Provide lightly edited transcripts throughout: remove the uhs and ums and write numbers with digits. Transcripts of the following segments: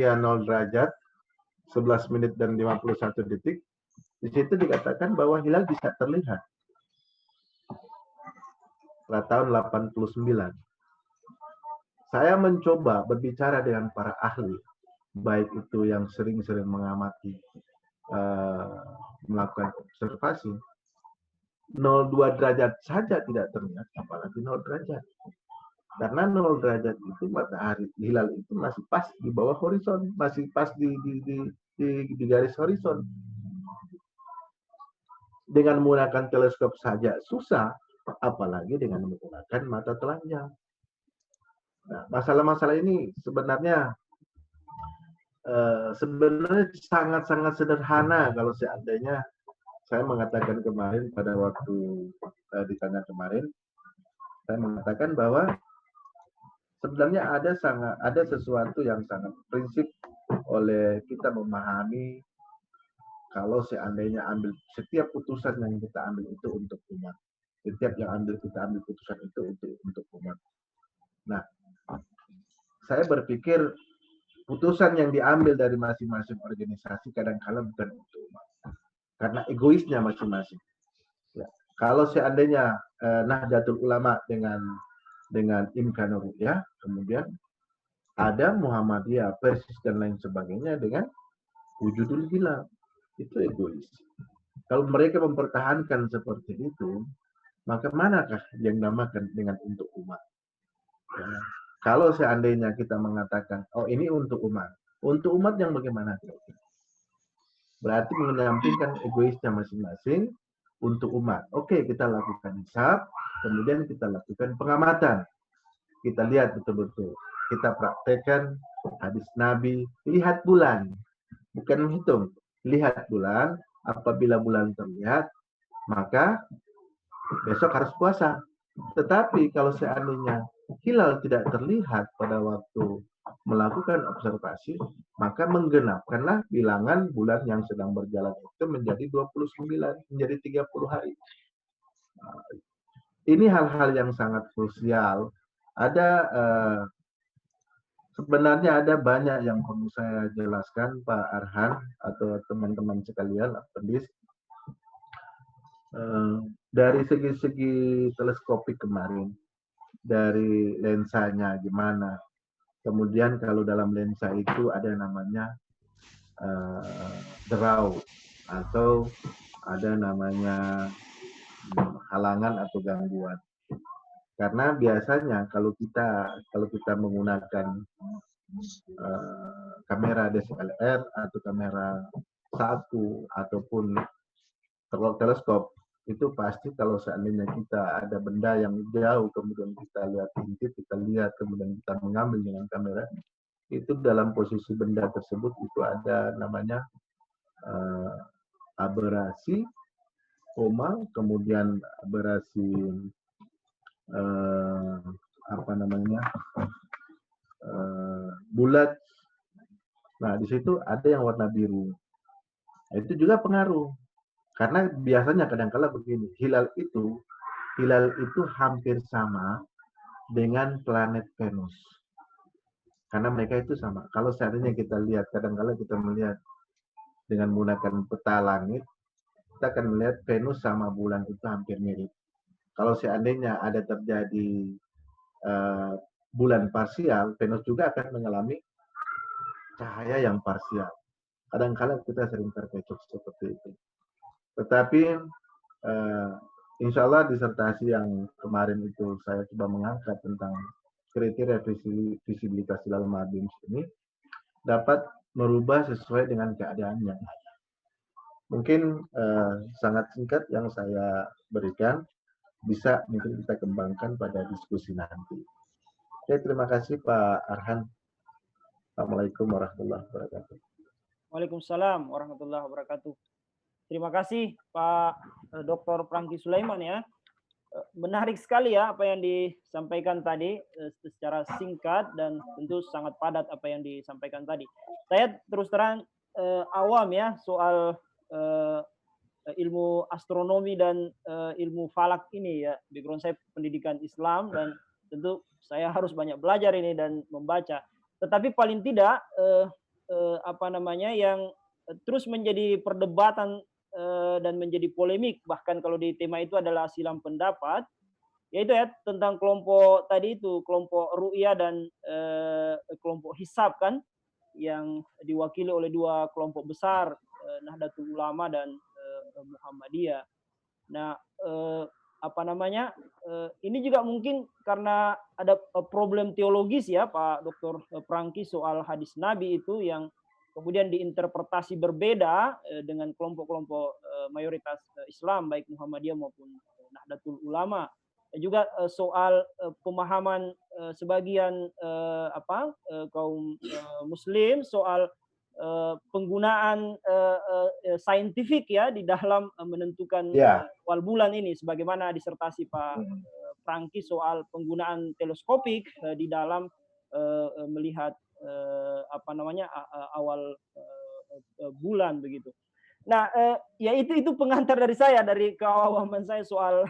0 derajat 11 menit dan 51 detik. Di situ dikatakan bahwa hilal bisa terlihat pada tahun 89. Saya mencoba berbicara dengan para ahli, baik itu yang sering-sering mengamati, melakukan observasi. 0,2 derajat saja tidak terlihat, apalagi 0 derajat. Karena 0 derajat itu matahari hilal itu masih pas di bawah horizon, masih pas di garis horizon. Dengan menggunakan teleskop saja susah, apalagi dengan menggunakan mata telanjang. Nah, masalah-masalah ini sebenarnya sangat-sangat sederhana kalau seandainya saya mengatakan kemarin pada waktu ditanya kemarin, saya mengatakan bahwa sebenarnya ada sesuatu yang sangat prinsip oleh kita memahami kalau seandainya setiap putusan yang kita ambil itu untuk umat. Setiap yang kita ambil putusan itu untuk umat. Nah, saya berpikir putusan yang diambil dari masing-masing organisasi kadang-kala bukan untuk umat, karena egoisnya masing-masing. Ya. Kalau seandainya Nahdlatul Ulama dengan Imkanur ya, kemudian ada Muhammadiyah, Persis dan lain sebagainya dengan wujudul hilal, itu egois. Kalau mereka mempertahankan seperti itu, maka manakah yang namakan dengan untuk umat? Ya. Kalau seandainya kita mengatakan, oh ini untuk umat yang bagaimana? Berarti menyampingkan egoisnya masing-masing untuk umat. Oke, kita lakukan hisab, kemudian kita lakukan pengamatan. Kita lihat betul-betul. Kita praktekkan hadis Nabi, lihat bulan. Bukan menghitung, lihat bulan. Apabila bulan terlihat, maka besok harus puasa. Tetapi kalau seandainya hilal tidak terlihat pada waktu melakukan observasi, maka menggenapkanlah bilangan bulan yang sedang berjalan itu menjadi 29, menjadi 30 hari. Ini hal-hal yang sangat krusial. Sebenarnya ada banyak yang perlu saya jelaskan, Pak Arhan atau teman-teman sekalian, Apendis. Dari segi-segi teleskopik kemarin, dari lensanya gimana, kemudian kalau dalam lensa itu ada namanya draw atau ada namanya halangan atau gangguan. Karena biasanya kalau kita menggunakan kamera DSLR atau kamera 1 ataupun teleskop, itu pasti kalau seandainya kita ada benda yang jauh, kemudian kita lihat, kemudian kita mengambil dengan kamera, itu dalam posisi benda tersebut itu ada namanya aberasi, kemudian aberasi bulat. Nah, di situ ada yang warna biru. Nah, itu juga pengaruh. Karena biasanya kadang-kala begini, hilal itu hampir sama dengan planet Venus. Karena mereka itu sama. Kalau seandainya kita lihat, kadang-kala kita melihat dengan menggunakan peta langit, kita akan melihat Venus sama bulan itu hampir mirip. Kalau seandainya ada terjadi bulan parsial, Venus juga akan mengalami cahaya yang parsial. Kadang-kala kita sering terkecoh seperti itu. Tetapi insya Allah disertasi yang kemarin itu saya coba mengangkat tentang kriteria visibilitas hilal Ma'bim ini dapat merubah sesuai dengan keadaan yang ada. Mungkin sangat singkat yang saya berikan, bisa mungkin kita kembangkan pada diskusi nanti. Oke, terima kasih Pak Arhan. Assalamualaikum warahmatullahi wabarakatuh. Waalaikumsalam warahmatullahi wabarakatuh. Terima kasih Pak Dr. Prangki Sulaiman ya. Menarik sekali ya apa yang disampaikan tadi secara singkat dan tentu sangat padat apa yang disampaikan tadi. Saya terus terang awam ya soal ilmu astronomi dan ilmu falak ini ya. Background saya pendidikan Islam dan tentu saya harus banyak belajar ini dan membaca. Tetapi paling tidak yang terus menjadi perdebatan dan menjadi polemik, bahkan kalau di tema itu adalah silang pendapat, yaitu ya tentang kelompok tadi itu, kelompok ru'yah dan kelompok hisab kan, yang diwakili oleh dua kelompok besar, Nahdlatul Ulama dan Muhammadiyah. Nah, ini juga mungkin karena ada problem teologis ya Pak Dr. Prangki soal hadis Nabi itu yang kemudian diinterpretasi berbeda dengan kelompok-kelompok mayoritas Islam baik Muhammadiyah maupun Nahdlatul Ulama. Dan juga soal pemahaman sebagian kaum Muslim soal penggunaan saintifik ya di dalam menentukan wal bulan ini, sebagaimana disertasi Pak Prangki soal penggunaan teleskopik di dalam melihat awal bulan begitu. Nah, ya itu pengantar dari saya, dari keawaman saya soal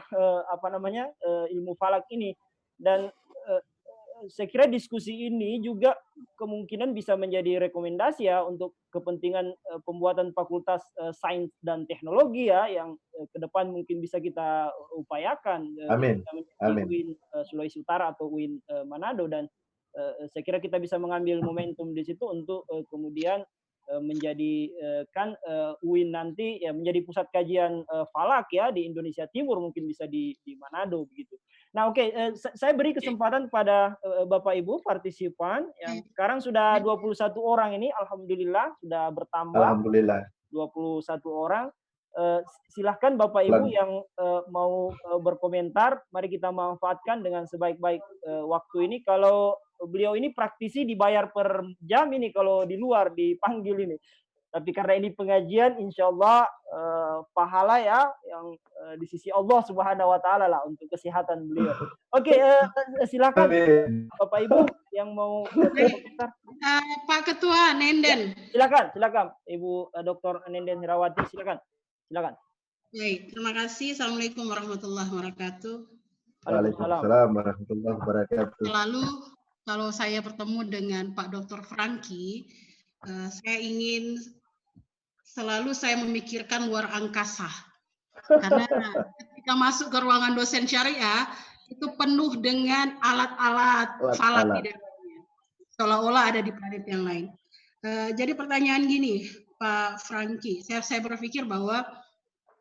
ilmu falak ini. Dan saya kira diskusi ini juga kemungkinan bisa menjadi rekomendasi ya untuk kepentingan pembuatan fakultas sains dan teknologi ya, yang ke depan mungkin bisa kita upayakan. Amin. Amin. UIN Sulawesi Utara atau UIN Manado, dan saya kira kita bisa mengambil momentum di situ untuk kemudian menjadikan UIN nanti ya menjadi pusat kajian falak ya di Indonesia Timur, mungkin bisa di Manado begitu. Nah, oke, saya beri kesempatan kepada Bapak Ibu partisipan yang sekarang sudah 21 orang ini, alhamdulillah sudah bertambah. Alhamdulillah. 21 orang. Silahkan Bapak Ibu yang mau berkomentar, mari kita manfaatkan dengan sebaik-baik waktu ini. Kalau beliau ini praktisi dibayar per jam ini kalau di luar dipanggil ini. Tapi karena ini pengajian, insya Allah pahala ya yang di sisi Allah Subhanahu Wa Taala lah untuk kesehatan beliau. Oke, silakan Bapak Ibu yang mau berkomentar. Pak Ketua Nenden. Silakan Ibu Dr. Nenden Herawati, silakan. Baik, terima kasih. Assalamualaikum warahmatullahi wabarakatuh. Waalaikumsalam warahmatullahi wabarakatuh. Lalu kalau saya bertemu dengan Pak Dr. Prangki, saya ingin selalu memikirkan luar angkasa. Karena ketika masuk ke ruangan dosen syariah, itu penuh dengan alat-alat falak di dalamnya. Seolah-olah ada di planet yang lain. Jadi pertanyaan gini, Pak Prangki, saya berpikir bahwa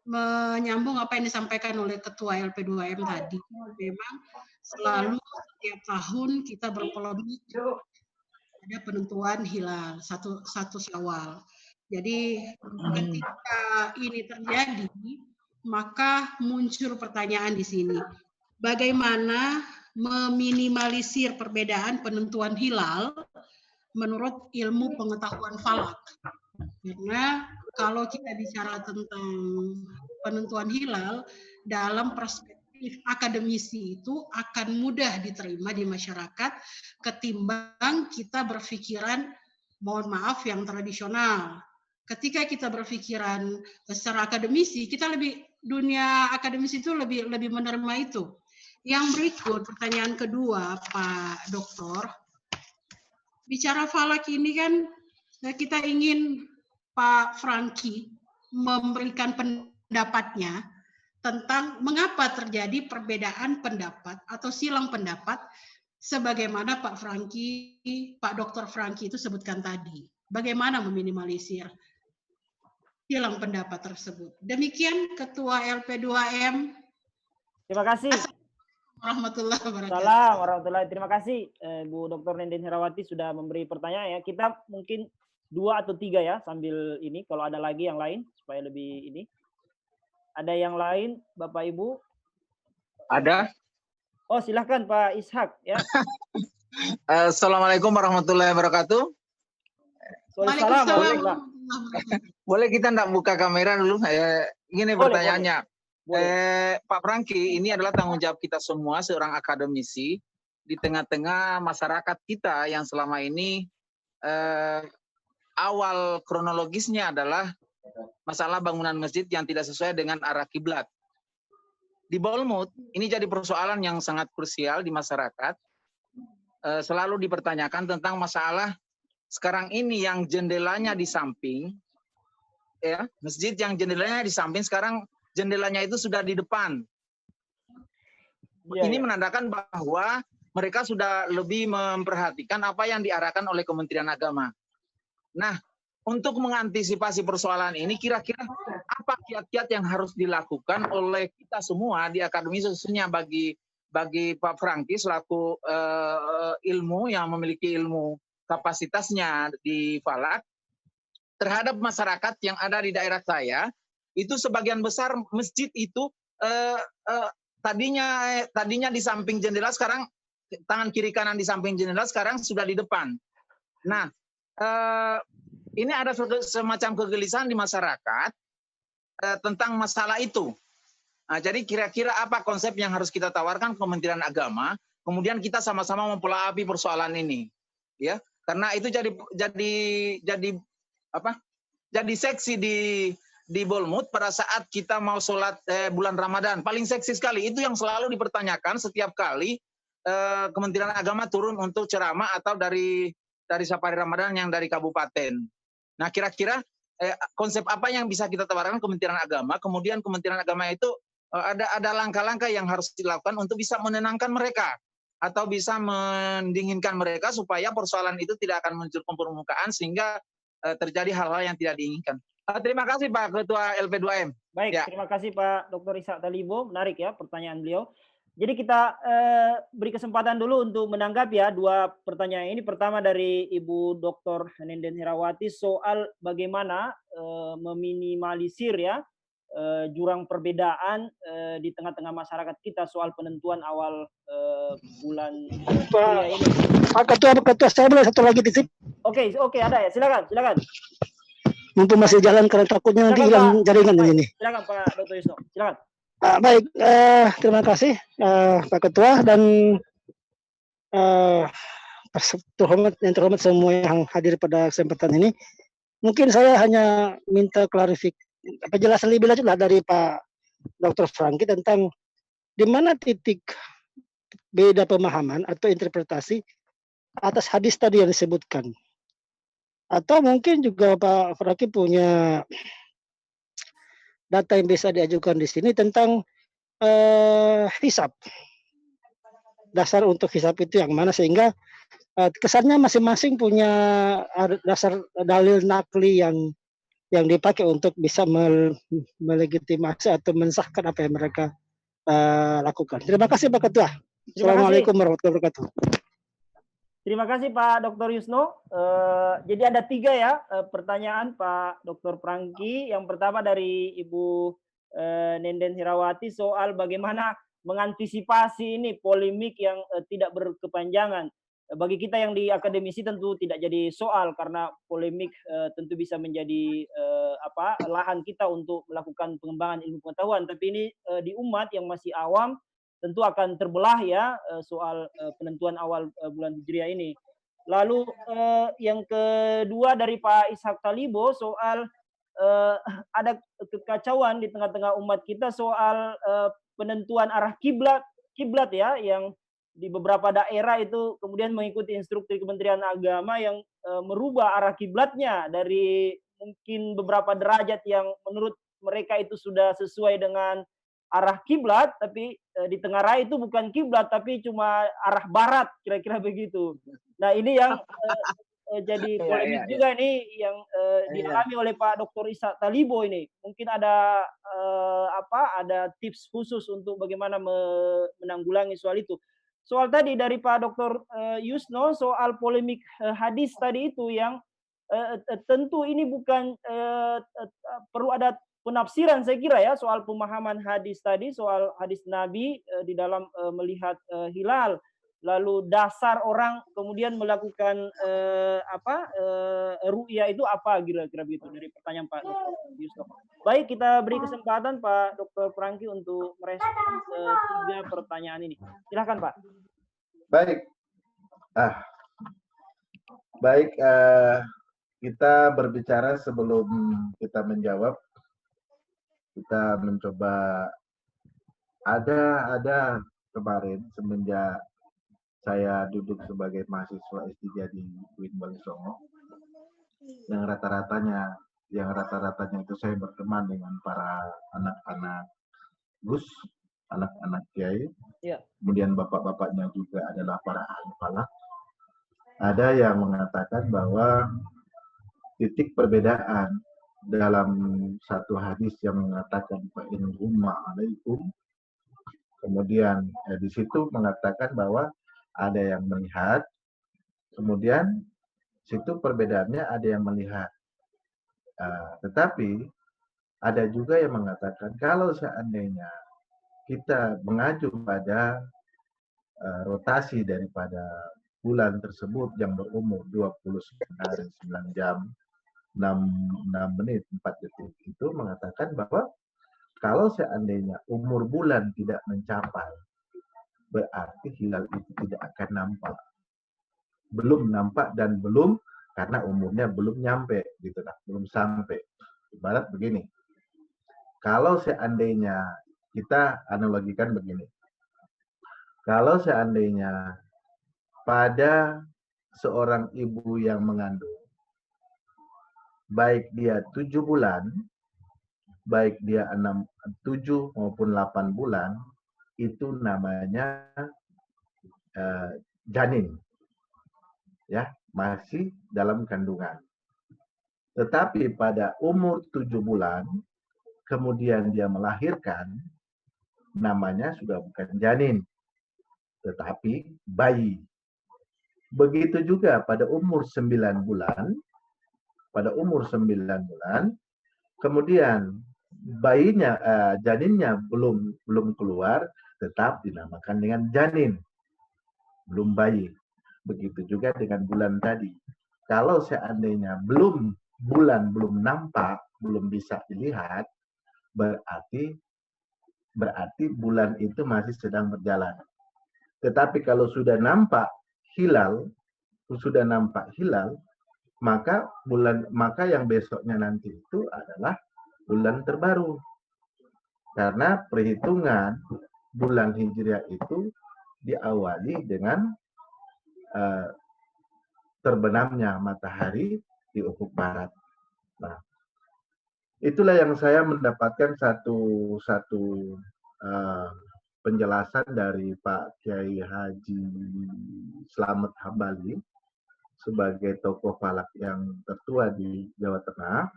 menyambung apa yang disampaikan oleh Ketua LP2M tadi, memang selalu setiap tahun kita berpolemik ada penentuan hilal satu Syawal. Jadi ketika ini terjadi, maka muncul pertanyaan di sini. Bagaimana meminimalisir perbedaan penentuan hilal menurut ilmu pengetahuan falak? Karena kalau kita bicara tentang penentuan hilal dalam perspektif akademisi itu akan mudah diterima di masyarakat ketimbang kita berpikiran, mohon maaf, yang tradisional. Ketika kita berpikiran secara akademisi, kita dunia akademisi itu lebih menerima itu. Yang berikut, pertanyaan kedua, Pak Doktor. Bicara falak ini kan kita ingin Pak Prangki memberikan pendapatnya tentang mengapa terjadi perbedaan pendapat atau silang pendapat sebagaimana Pak Dr. Prangki itu sebutkan tadi. Bagaimana meminimalisir silang pendapat tersebut. Demikian Ketua LP2M. Terima kasih. Warahmatullahi wabarakatuh. Salam warahmatullahi. Terima kasih Bu Dr. Nenden Herawati sudah memberi pertanyaan ya. Kita mungkin 2 atau 3 ya sambil ini, kalau ada lagi yang lain supaya lebih ini. Ada yang lain Bapak Ibu? Ada. Oh, silahkan Pak Ishak ya. Assalamualaikum warahmatullahi wabarakatuh. Waalaikumsalam. Boleh kita enggak buka kamera dulu? Gini pertanyaannya. Pak Prangki, ini adalah tanggung jawab kita semua seorang akademisi di tengah-tengah masyarakat kita yang selama ini awal kronologisnya adalah masalah bangunan masjid yang tidak sesuai dengan arah kiblat. Di Bournemouth, ini jadi persoalan yang sangat krusial di masyarakat. Selalu dipertanyakan tentang masalah sekarang ini yang jendelanya di samping, ya, masjid yang jendelanya di samping, sekarang jendelanya itu sudah di depan. Ini menandakan bahwa mereka sudah lebih memperhatikan apa yang diarahkan oleh Kementerian Agama. Nah, untuk mengantisipasi persoalan ini, kira-kira apa kiat-kiat yang harus dilakukan oleh kita semua di akademi, khususnya bagi Pak Franky selaku ilmu yang memiliki ilmu kapasitasnya di Falak terhadap masyarakat yang ada di daerah saya. Itu sebagian besar masjid itu tadinya di samping jendela, sekarang tangan kiri kanan di samping jendela, sekarang sudah di depan. Nah, ini ada semacam kegelisahan di masyarakat tentang masalah itu. Nah, jadi kira-kira apa konsep yang harus kita tawarkan Kementerian Agama, kemudian kita sama-sama mempelajari persoalan ini, ya, karena itu jadi seksi di Bolmut pada saat kita mau sholat bulan Ramadan, paling seksi sekali. Itu yang selalu dipertanyakan setiap kali Kementerian Agama turun untuk ceramah atau dari Safari Ramadan yang dari kabupaten. Nah, kira-kira konsep apa yang bisa kita tawarkan Kementerian Agama, kemudian Kementerian Agama itu ada langkah-langkah yang harus dilakukan untuk bisa menenangkan mereka atau bisa mendinginkan mereka supaya persoalan itu tidak akan muncul ke permukaan sehingga terjadi hal-hal yang tidak diinginkan. Terima kasih Pak Ketua LP2M. Baik, ya. Terima kasih Pak Dr. Ishak Talibo. Menarik ya pertanyaan beliau. Jadi kita beri kesempatan dulu untuk menanggapi ya dua pertanyaan ini. Pertama dari Ibu Dr. Nenden Herawati soal bagaimana meminimalisir ya jurang perbedaan di tengah-tengah masyarakat kita soal penentuan awal bulan ini. Pak Ketua, saya boleh satu lagi titip? Oke, ada ya. Silakan. Mumpung masih jalan karena takutnya nanti hilang jaringan di sini. Silakan Pak Dr. Yusno. Silakan. Baik, terima kasih Pak Ketua dan yang terhormat semua yang hadir pada kesempatan ini. Mungkin saya hanya minta penjelasan lebih lanjut lah dari Pak Dr. Franky tentang di mana titik beda pemahaman atau interpretasi atas hadis tadi yang disebutkan. Atau mungkin juga Pak Franky punya data yang bisa diajukan di sini tentang hisab. Dasar untuk hisab itu yang mana sehingga kesannya masing-masing punya dasar dalil nakli yang dipakai untuk bisa melegitimasi atau mensahkan apa yang mereka lakukan. Terima kasih Pak Ketua. Assalamualaikum warahmatullahi wabarakatuh. Terima kasih Pak Dr. Yusno. Jadi ada 3 ya pertanyaan Pak Dr. Franky. Yang pertama dari Ibu Nenden Herawati soal bagaimana mengantisipasi ini polemik yang tidak berkepanjangan. Bagi kita yang di akademisi tentu tidak jadi soal karena polemik tentu bisa menjadi lahan kita untuk melakukan pengembangan ilmu pengetahuan. Tapi ini di umat yang masih awam tentu akan terbelah ya soal penentuan awal bulan Hijriah ini. Lalu yang kedua dari Pak Ishak Talibo soal ada kekacauan di tengah-tengah umat kita soal penentuan arah kiblat ya yang di beberapa daerah itu kemudian mengikuti instruksi Kementerian Agama yang merubah arah kiblatnya dari mungkin beberapa derajat yang menurut mereka itu sudah sesuai dengan arah kiblat, tapi di tengah raya itu bukan kiblat tapi cuma arah barat, kira-kira begitu. Nah ini yang jadi polemik juga ini yang dialami oleh Pak Dr. Ishak Talibo ini. Mungkin ada ada tips khusus untuk bagaimana menanggulangi soal itu. Soal tadi dari Pak Dr. Yusno soal polemik hadis tadi itu yang tentu ini bukan perlu ada penafsiran saya kira ya soal pemahaman hadis tadi, soal hadis Nabi di dalam melihat hilal. Lalu dasar orang kemudian melakukan ru'yah itu apa kira-kira begitu dari pertanyaan Pak Dr. Yusno. Baik, kita beri kesempatan Pak Dr. Franky untuk merespon 3 pertanyaan ini. Silakan Pak. Baik. Kita berbicara sebelum kita menjawab. Kita mencoba ada kemarin semenjak saya duduk sebagai mahasiswa S3 di UIN Bali Songo, yang rata-ratanya itu saya berteman dengan para anak-anak Gus, anak-anak Kiai, kemudian bapak-bapaknya juga adalah para ahli falak. Ada yang mengatakan bahwa titik perbedaan dalam satu hadis yang mengatakan fa'in humma alaikum, kemudian di situ mengatakan bahwa ada yang melihat, kemudian situ perbedaannya ada yang melihat. Tetapi ada juga yang mengatakan kalau seandainya kita mengacu pada rotasi daripada bulan tersebut yang berumur 29 hari 9 jam 6 menit 4 detik itu mengatakan bahwa kalau seandainya umur bulan tidak mencapai, berarti hilal itu tidak akan nampak. Belum nampak dan belum, karena umurnya belum nyampe, gitu lah, belum sampai. Ibarat begini, kalau seandainya kita analogikan begini, kalau seandainya pada seorang ibu yang mengandung, baik dia 7 bulan, baik dia 7 maupun 8 bulan, itu namanya janin. Ya, masih dalam kandungan. Tetapi pada umur 7 bulan, kemudian dia melahirkan, namanya sudah bukan janin, tetapi bayi. Begitu juga pada umur 9 bulan, kemudian bayinya, janinnya belum keluar, tetap dinamakan dengan janin, belum bayi. Begitu juga dengan bulan tadi. Kalau seandainya bulan belum nampak, belum bisa dilihat, berarti bulan itu masih sedang berjalan. Tetapi kalau sudah nampak hilal, maka yang besoknya nanti itu adalah bulan terbaru. Karena perhitungan bulan Hijriah itu diawali dengan terbenamnya matahari di ufuk barat. Nah, itulah yang saya mendapatkan satu penjelasan dari Pak Kiai Haji Slamet Hambali sebagai tokoh falak yang tertua di Jawa Tengah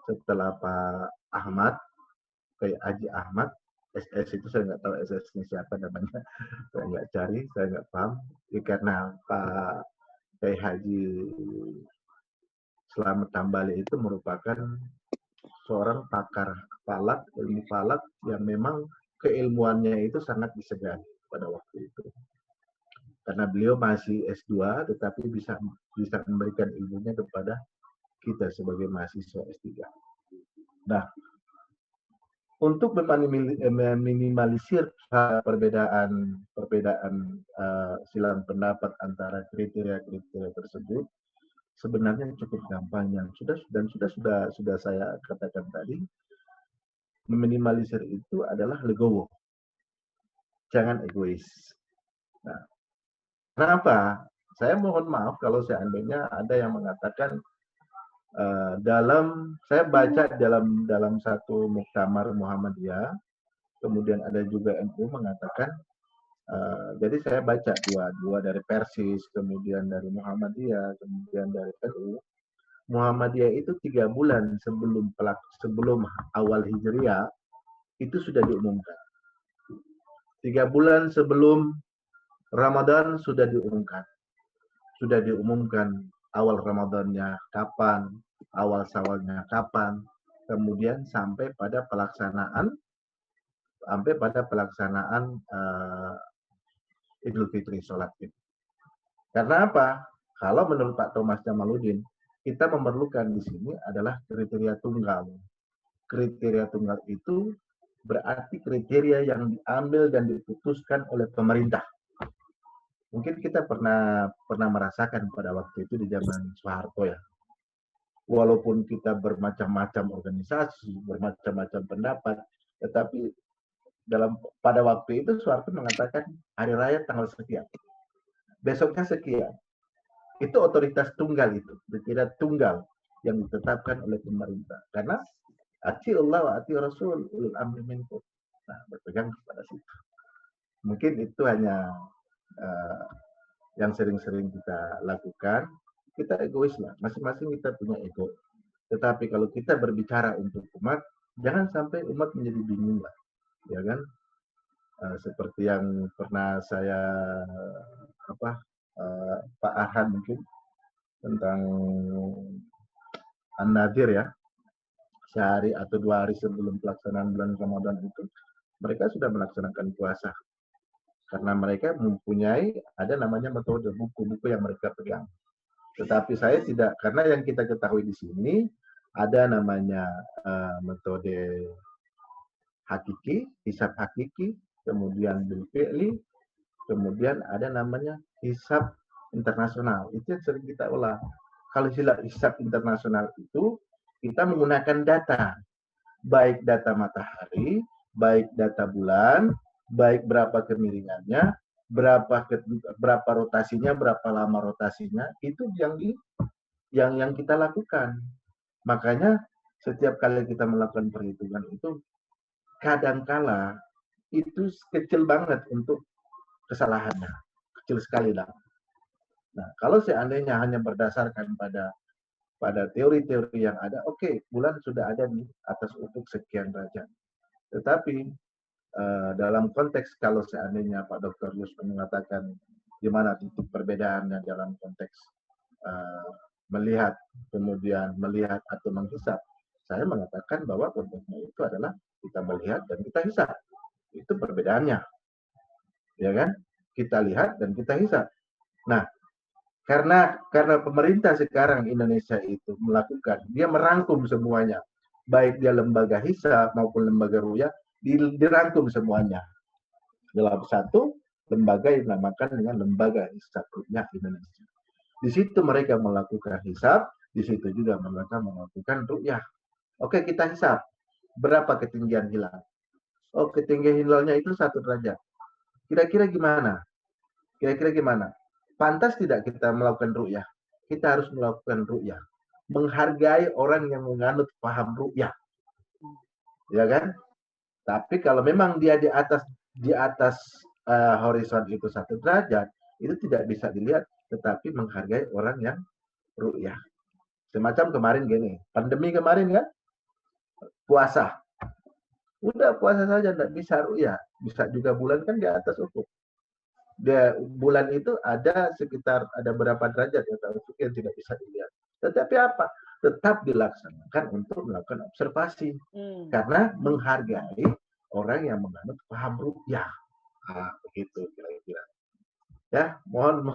setelah Pak Ahmad, Kiai Haji Ahmad, SS itu saya nggak tahu SS-nya siapa namanya, saya nggak cari, saya nggak paham. Karena Pak Kiai Haji Slamet Hambali itu merupakan seorang pakar falak, ilmu falak yang memang keilmuannya itu sangat disegani pada waktu itu. Karena beliau masih S2, tetapi bisa memberikan ilmunya kepada kita sebagai mahasiswa S3. Nah, untuk meminimalisir perbedaan silang pendapat antara kriteria-kriteria tersebut, sebenarnya cukup gampang yang sudah saya katakan tadi. Meminimalisir itu adalah legowo, jangan egois. Nah, kenapa? Saya mohon maaf kalau seandainya ada yang mengatakan saya baca dalam satu muktamar Muhammadiyah, kemudian ada juga NU mengatakan, jadi saya baca dua dari Persis, kemudian dari Muhammadiyah, kemudian dari NU. Muhammadiyah itu 3 bulan sebelum awal Hijriah itu sudah diumumkan. 3 bulan sebelum Ramadan sudah diumumkan. Sudah diumumkan awal Ramadannya kapan, awal Syawalnya kapan, kemudian sampai pada pelaksanaan Idul Fitri, sholat Id. Karena apa? Kalau menurut Pak Thomas Jamaluddin, kita memerlukan di sini adalah kriteria tunggal. Kriteria tunggal itu berarti kriteria yang diambil dan diputuskan oleh pemerintah. Mungkin kita pernah merasakan pada waktu itu di zaman Soeharto ya. Walaupun kita bermacam-macam organisasi, bermacam-macam pendapat, tetapi pada waktu itu Soeharto mengatakan hari raya tanggal sekian, besoknya sekian. Itu otoritas tunggal itu, kriteria tunggal. yang ditetapkan oleh pemerintah. Karena ati Allah wa ati Rasul ulul amri minkum. Nah, berpegang kepada situ. Mungkin itu hanya yang sering-sering kita lakukan. Kita egois lah, masing-masing kita punya ego. Tetapi kalau kita berbicara untuk umat, jangan sampai umat menjadi bingung lah, ya kan? Seperti yang pernah saya Pak Arhan mungkin tentang An-Nadir ya, sehari atau 2 hari sebelum pelaksanaan bulan Ramadan itu mereka sudah melaksanakan puasa karena mereka mempunyai ada namanya metode buku-buku yang mereka pegang. Tetapi saya tidak, karena yang kita ketahui di sini ada namanya metode hakiki, hisab hakiki, kemudian bil fi'li, kemudian ada namanya hisab internasional. Itu yang sering kita ulang. Kalau hisab internasional itu kita menggunakan data, baik data matahari, baik data bulan, baik berapa kemiringannya, berapa rotasinya, berapa lama rotasinya, itu yang kita lakukan. Makanya setiap kali kita melakukan perhitungan itu kadangkala itu kecil banget untuk kesalahannya, kecil sekali lah. Nah, kalau seandainya hanya berdasarkan pada teori-teori yang ada, oke, bulan sudah ada di atas ufuk sekian derajat. Tetapi dalam konteks kalau seandainya Pak Dr. Yus mengatakan di mana titik perbedaannya dalam konteks melihat, kemudian melihat atau menghisap, saya mengatakan bahwa konteksnya itu adalah kita melihat dan kita hisap. Itu perbedaannya. Ya kan? Kita lihat dan kita hisap. Nah, karena pemerintah sekarang Indonesia itu melakukan, dia merangkum semuanya. Baik dia lembaga hisap maupun lembaga ru'yah, dirangkum semuanya. Dalam satu lembaga yang dinamakan dengan Lembaga Hisab Ru'yah Indonesia. Di situ mereka melakukan hisab, di situ juga mereka melakukan ru'yah. Oke, kita hisab. Berapa ketinggian hilal? Oh, ketinggian hilalnya itu 1 derajat. Kira-kira gimana? Pantas tidak kita melakukan ru'yah? Kita harus melakukan ru'yah. Menghargai orang yang menganut paham ru'yah. Ya kan? Tapi kalau memang dia di atas horizon itu 1 derajat, itu tidak bisa dilihat, tetapi menghargai orang yang ru'yah. Semacam kemarin gini, pandemi kemarin kan, puasa. Udah puasa saja, tidak bisa ru'yah. Bisa juga bulan kan di atas ufuk. Bulan itu ada sekitar ada berapa derajat ya yang tidak bisa dilihat. Tetapi apa? Tetap dilaksanakan untuk melakukan observasi karena menghargai orang yang menganut paham ru'yah. Begitu kira-kira. Ya, mohon.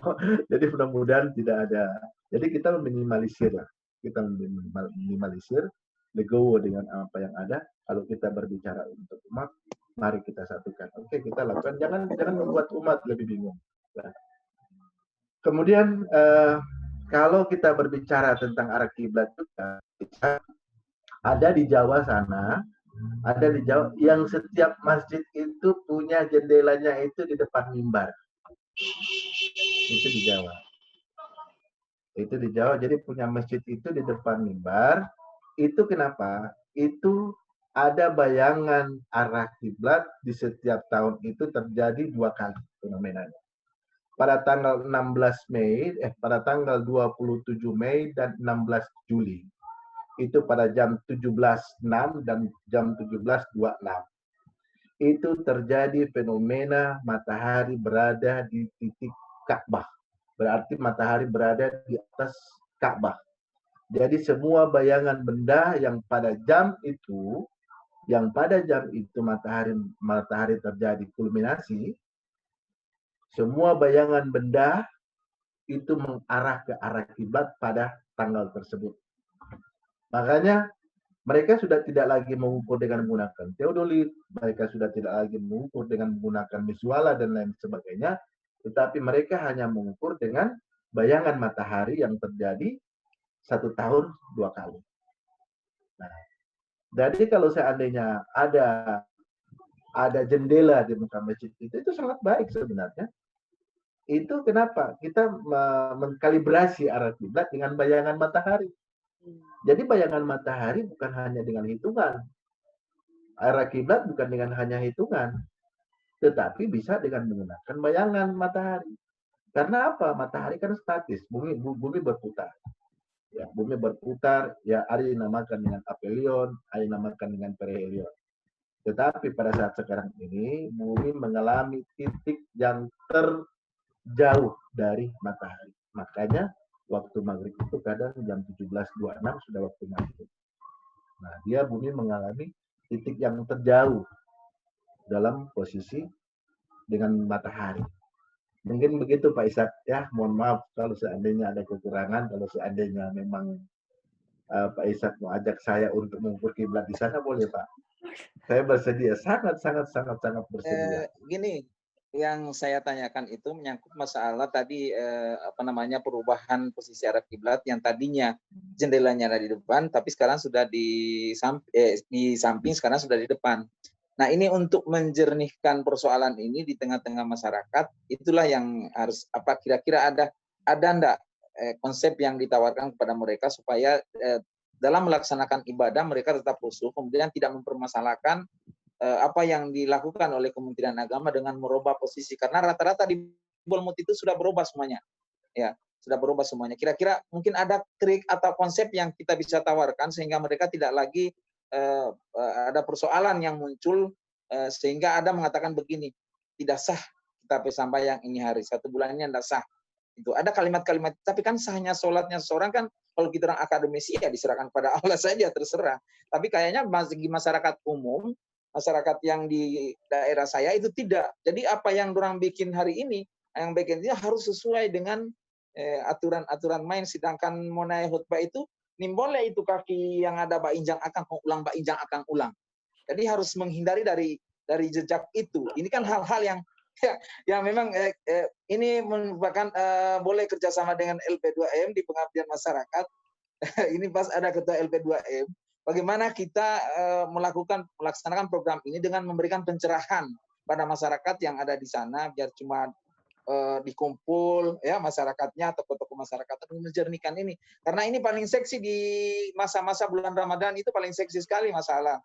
Jadi mudah-mudahan tidak ada. Jadi kita meminimalisir lah. Kita meminimalisir legowo dengan apa yang ada. Kalau kita berbicara untuk umat, mari kita satukan. Oke, kita lakukan. Jangan membuat umat lebih bingung. Nah. Kemudian kalau kita berbicara tentang arah kiblat juga, ada di Jawa sana, ada di Jawa yang setiap masjid itu punya jendelanya itu di depan mimbar. Itu di Jawa. Itu di Jawa. Jadi punya masjid itu di depan mimbar. Itu kenapa? Itu ada bayangan arah kiblat di setiap tahun itu terjadi 2 kali fenomenanya. Pada tanggal 16 Mei, pada tanggal 27 Mei dan 16 Juli. Itu pada jam 17.06 dan jam 17.26. Itu terjadi fenomena matahari berada di titik Ka'bah. Berarti matahari berada di atas Ka'bah. Jadi semua bayangan benda yang pada jam itu matahari terjadi kulminasi, semua bayangan benda itu mengarah ke arah kiblat pada tanggal tersebut. Makanya mereka sudah tidak lagi mengukur dengan menggunakan teodolit, mereka sudah tidak lagi mengukur dengan menggunakan miswala dan lain sebagainya, tetapi mereka hanya mengukur dengan bayangan matahari yang terjadi 1 tahun 2 kali. Nah, jadi kalau seandainya ada jendela di muka masjid itu sangat baik sebenarnya. Itu kenapa? Kita mengkalibrasi arah kiblat dengan bayangan matahari. Jadi bayangan matahari bukan hanya dengan hitungan. Arah kiblat bukan dengan hanya hitungan, tetapi bisa dengan menggunakan bayangan matahari. Karena apa? Matahari kan statis, bumi berputar. Ya, bumi berputar, ya ada yang dinamakan dengan aphelion, ada yang dinamakan dengan perihelion. Tetapi pada saat sekarang ini, bumi mengalami titik yang terjauh dari matahari. Makanya waktu maghrib itu kadang jam 17.26 sudah waktu maghrib. Nah, dia bumi mengalami titik yang terjauh dalam posisi dengan matahari. Mungkin begitu Pak Ishak ya. Mohon maaf kalau seandainya ada kekurangan, kalau seandainya memang Pak Ishak mau ajak saya untuk mengukur kiblat di sana boleh Pak. Saya bersedia, sangat bersedia. Gini, yang saya tanyakan itu menyangkut masalah tadi perubahan posisi arah kiblat yang tadinya jendelanya ada di depan, tapi sekarang sudah di samping, sekarang sudah di depan. Nah, ini untuk menjernihkan persoalan ini di tengah-tengah masyarakat, itulah yang harus kira-kira ada enggak konsep yang ditawarkan kepada mereka supaya dalam melaksanakan ibadah mereka tetap khusyuk, kemudian tidak mempermasalahkan apa yang dilakukan oleh Kementerian Agama dengan merubah posisi, karena rata-rata di Bolmut itu sudah berubah semuanya, ya sudah berubah semuanya. Kira-kira mungkin ada trik atau konsep yang kita bisa tawarkan sehingga mereka tidak lagi ada persoalan yang muncul sehingga ada mengatakan begini, tidak sah kita sembahyang ini hari 1 bulannya tidak sah. Itu ada kalimat-kalimat, tapi kan sahnya sholatnya seseorang kan kalau kita orang akademisi ya diserahkan pada Allah saja, terserah. Tapi kayaknya bagi masyarakat umum, masyarakat yang di daerah saya itu tidak. Jadi apa yang orang bikin hari ini, yang bikin itu harus sesuai dengan aturan-aturan main. Sedangkan mau naik khutbah itu, boleh itu kaki yang ada Mbak Injang akan ulang, Mbak Injang akan ulang. Jadi harus menghindari dari jejak itu. Ini kan hal-hal yang memang ini merupakan boleh kerjasama dengan LP2M di pengabdian masyarakat. Ini pas ada ketua LP2M. Bagaimana kita melaksanakan program ini dengan memberikan pencerahan pada masyarakat yang ada di sana, biar cuma dikumpul ya masyarakatnya, tokoh-tokoh masyarakat untuk menjernihkan ini. Karena ini paling seksi di masa-masa bulan Ramadan, itu paling seksi sekali masalah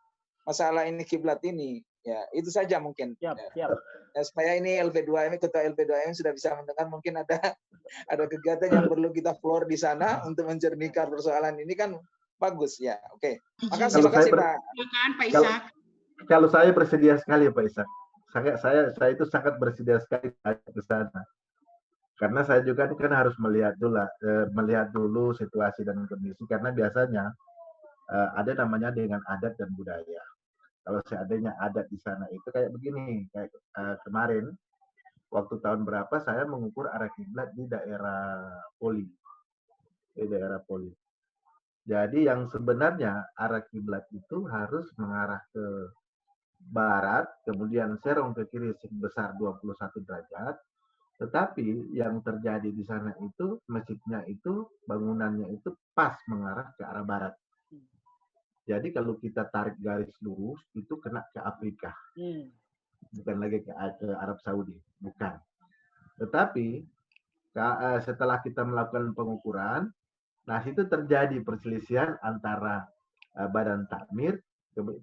ini kiblat ini. Ya, itu saja mungkin. Siap. Ya, supaya ini LP2M, ketua LP2M sudah bisa mendengar, mungkin ada kegiatan yang perlu kita floor di sana untuk menjernihkan persoalan ini kan bagus ya. Oke. Makasih Pak. Pak Ishak. Kalau saya bersedia sekali Pak Ishak. Saya itu sangat bersedia sekali ke sana. Karena saya juga kan harus melihat dulu situasi dan kondisi, karena biasanya ada namanya dengan adat dan budaya. Kalau seandainya adat di sana itu kayak begini, kayak kemarin waktu tahun berapa saya mengukur arah kiblat di daerah Poli. Jadi yang sebenarnya arah kiblat itu harus mengarah ke barat, kemudian serong ke kiri sebesar 21 derajat. Tetapi yang terjadi di sana itu masjidnya itu, bangunannya itu pas mengarah ke arah barat. Jadi kalau kita tarik garis lurus itu kena ke Afrika, bukan lagi ke Arab Saudi, bukan. Tetapi setelah kita melakukan pengukuran, nah situ terjadi perselisihan antara badan takmir,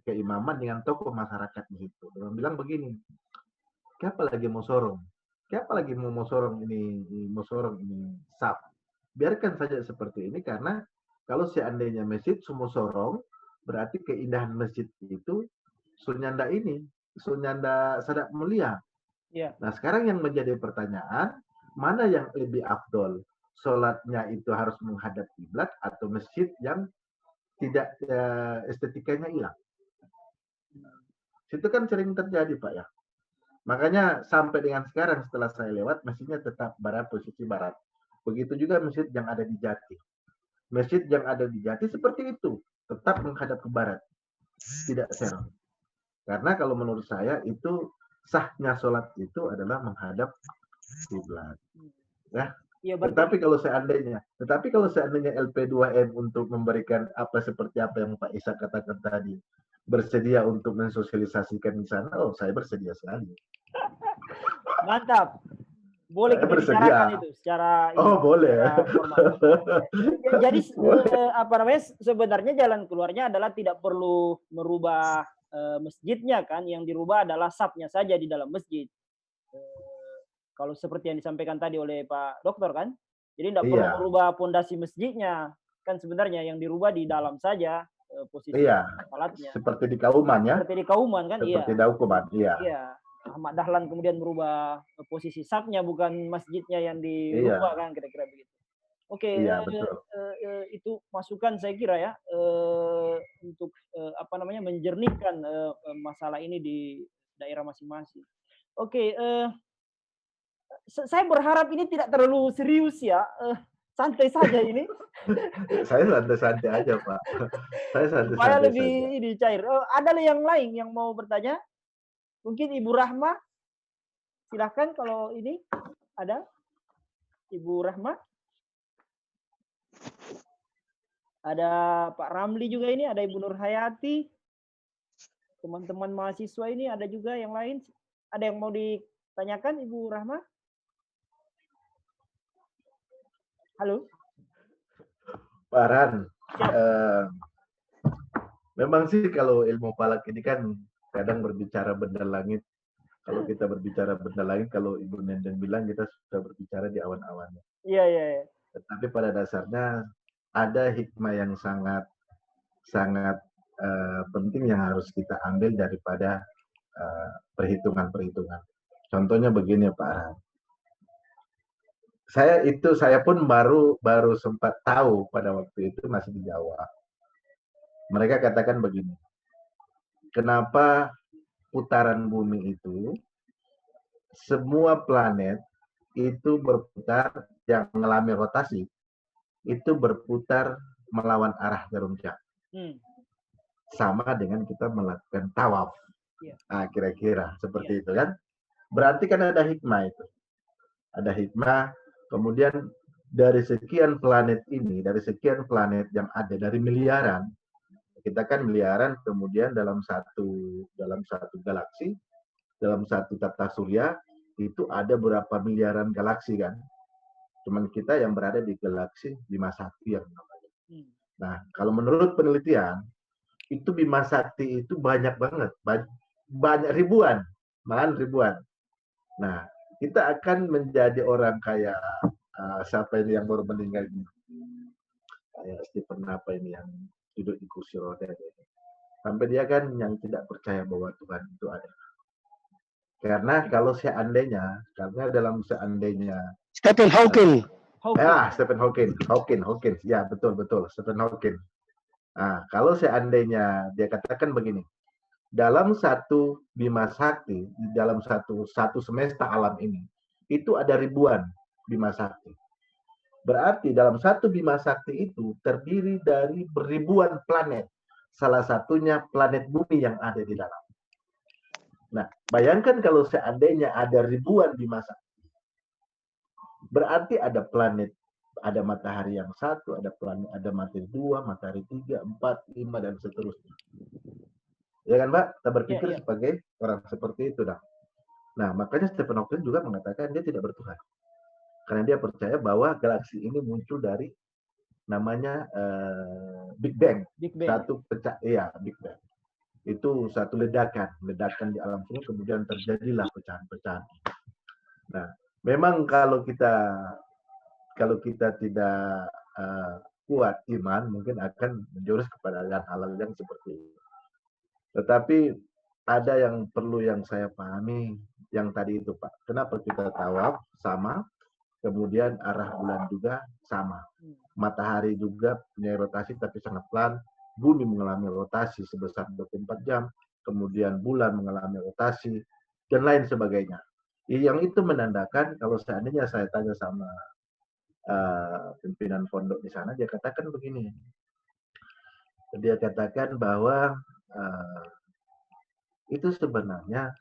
keimaman dengan tokoh masyarakat di situ. Dia bilang begini, siapa lagi mau sorong? Siapa lagi mau sorong ini saf? Biarkan saja seperti ini, karena kalau seandainya masjid semua sorong, berarti keindahan masjid itu sunyanda sadak mulia. Yeah. Nah sekarang yang menjadi pertanyaan, mana yang lebih afdol? Sholatnya itu harus menghadap kiblat atau masjid yang tidak estetikanya hilang? Itu kan sering terjadi Pak ya. Makanya sampai dengan sekarang setelah saya lewat, masjidnya tetap posisi barat. Begitu juga masjid yang ada di Jati. Masjid yang ada di Jati seperti itu, tetap menghadap ke barat, tidak serong. Karena kalau menurut saya itu sahnya sholat itu adalah menghadap kiblat. Ya. Ya, tetapi kalau seandainya LP2M untuk memberikan seperti apa yang Pak Ishak katakan tadi, bersedia untuk mensosialisasikan di sana, saya bersedia sekali. Mantap. boleh Saya kita bersedia. bicarakan itu secara Oh, boleh. secara formal. Jadi Boleh. apa namanya, sebenarnya jalan keluarnya adalah tidak perlu merubah masjidnya kan, yang dirubah adalah safnya saja di dalam masjid. Kalau seperti yang disampaikan tadi oleh Pak Dokter kan, jadi tidak perlu Iya, merubah pondasi masjidnya, kan sebenarnya yang dirubah di dalam saja posisi iya. salatnya. Seperti di Kauman ya. Seperti di Kauman kan, iya. Seperti Daukuman, iya. Iya. Ahmad Dahlan kemudian merubah posisi safnya, bukan masjidnya yang Iya, dirubah kan, kira-kira begitu. Oke, iya betul. itu masukan saya kira ya, untuk apa namanya, menjernihkan masalah ini di daerah masing-masing. Oke, saya berharap ini tidak terlalu serius ya, santai saja ini. Saya santai-santai aja, Pak. Saya Supaya santai-santai lebih saja. ini cair. Ada yang lain yang mau bertanya? Mungkin Ibu Rahma, silahkan kalau ini ada Ibu Rahma. Ada Pak Ramli juga ini, ada Ibu Nur Hayati. Teman-teman mahasiswa ini ada juga yang lain. Ada yang mau ditanyakan Ibu Rahma? Halo? Pak Ran, memang sih kalau ilmu falak ini kan kadang berbicara benda langit. Kalau kita berbicara benda langit, kalau Ibu Nendeng bilang kita sudah berbicara di awan-awannya. Iya, iya, iya. Tetapi pada dasarnya ada hikmah yang sangat penting yang harus kita ambil daripada perhitungan-perhitungan. Contohnya begini Pak Ran. Saya pun baru sempat tahu pada waktu itu masih di Jawa. Mereka katakan begini. Kenapa putaran bumi itu semua planet itu berputar yang mengalami rotasi itu berputar melawan arah jarum jam. Sama dengan kita melakukan tawaf. Iya. Nah, kira-kira seperti itu kan. Berarti kan ada hikmah itu. Ada hikmah. Kemudian dari sekian planet ini, dari sekian planet yang ada, dari miliaran, kita kan miliaran, kemudian dalam satu galaksi, dalam satu tata surya, itu ada berapa miliaran galaksi kan. Cuman kita yang berada di galaksi Bima Sakti yang namanya. Nah, kalau menurut penelitian, itu Bima Sakti itu banyak banget, banyak ribuan, malahan ribuan. Nah, kita akan menjadi orang kayak siapa ini yang baru meninggal ini, kayak Stephen apa ini yang duduk di kursi roda ini. Sampai dia kan yang tidak percaya bahwa Tuhan itu ada. Karena kalau seandainya, karena dalam seandainya Stephen Hawking. Stephen Hawking, ya betul Stephen Hawking. Nah, kalau seandainya dia katakan begini, dalam satu Bima Sakti, dalam satu semesta alam ini, itu ada ribuan Bima Sakti. Berarti dalam satu Bima Sakti itu terdiri dari beribuan planet. Salah satunya planet bumi yang ada di dalam. Nah, bayangkan kalau seandainya ada ribuan Bima Sakti. Berarti ada planet, ada matahari yang satu, ada planet, ada matahari 2, matahari 3, 4, 5, dan seterusnya. Ya kan, Mbak? Kita berpikir sebagai orang seperti itu. Nah, makanya Stephen Hawking juga mengatakan dia tidak bertuhan. Karena dia percaya bahwa galaksi ini muncul dari namanya Big Bang. Big Bang. Big Bang. Itu satu ledakan di alam semesta, kemudian terjadilah pecahan-pecahan. Nah, memang kalau kita tidak kuat iman, mungkin akan menjurus kepada hal-hal yang seperti itu. Tetapi ada yang perlu yang saya pahami yang tadi itu Pak. Kenapa kita tawaf sama, kemudian arah bulan juga sama. Matahari juga punya rotasi tapi sangat pelan. Bumi mengalami rotasi sebesar 24 jam. Kemudian bulan mengalami rotasi dan lain sebagainya. Yang itu menandakan kalau seandainya saya tanya sama pimpinan pondok di sana, dia katakan begini. Dia katakan bahwa itu sebenarnya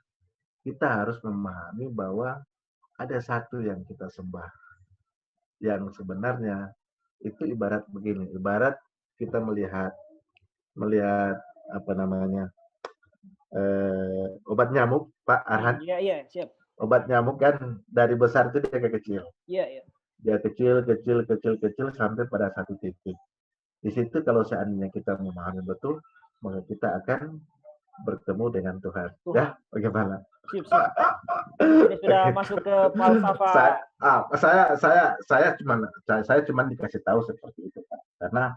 kita harus memahami bahwa ada satu yang kita sembah. Yang sebenarnya itu ibarat begini, ibarat kita melihat apa namanya, obat nyamuk, Pak Arhan. Iya, siap. Obat nyamuk kan dari besar itu dia ke kecil. Iya, iya. Dia kecil sampai pada satu titik. Di situ kalau seandainya kita memahami betul, maka kita akan bertemu dengan Tuhan. Ya, bagaimana? Sip. Ini sudah masuk ke falsafah. Saya cuma dikasih tahu seperti itu, Pak. Karena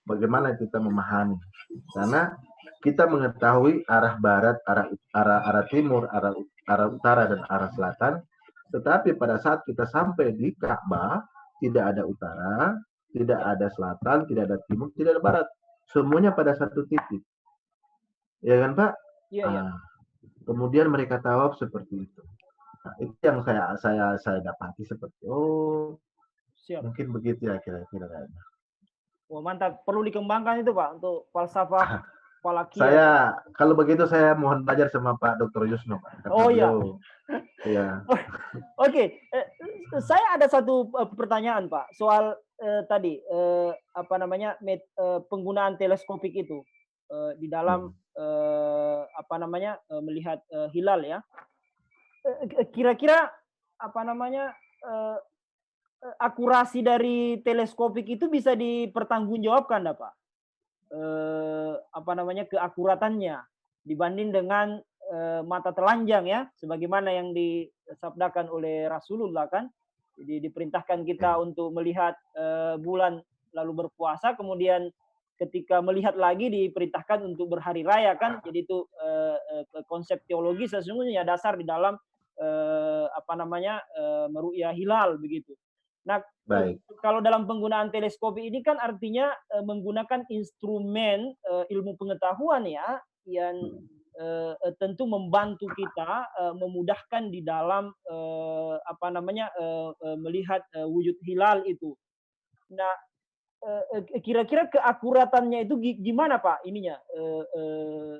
bagaimana kita memahami? Karena kita mengetahui arah barat, arah timur, arah utara dan arah selatan. Tetapi pada saat kita sampai di Ka'bah, tidak ada utara, tidak ada selatan, tidak ada timur, tidak ada barat. Semuanya pada satu titik. Ya kan, Pak? Iya, iya. Kemudian mereka tawaf seperti itu. Nah, itu yang saya dapati seperti Siap. Mungkin begitu ya kira-kira. Wah, mantap. Perlu dikembangkan itu, Pak, untuk falsafah falakia. Saya kalau begitu saya mohon belajar sama Pak Dr. Yusno, Pak. Oh iya. Iya. Oke. Saya ada satu pertanyaan, Pak, soal tadi penggunaan teleskopik itu di dalam melihat hilal ya. Kira-kira akurasi dari teleskopik itu bisa dipertanggungjawabkan, Pak? Keakuratannya dibanding dengan mata telanjang ya, sebagaimana yang disabdakan oleh Rasulullah kan. Jadi diperintahkan kita untuk melihat bulan lalu berpuasa, kemudian ketika melihat lagi diperintahkan untuk berhari raya kan. Jadi itu konsep teologi sesungguhnya dasar di dalam meru'yah hilal begitu. Nah, kalau dalam penggunaan teleskop ini kan artinya menggunakan instrumen ilmu pengetahuan ya, yang tentu membantu kita memudahkan di dalam melihat wujud hilal itu. Nah, kira-kira keakuratannya itu gimana, Pak? Ininya,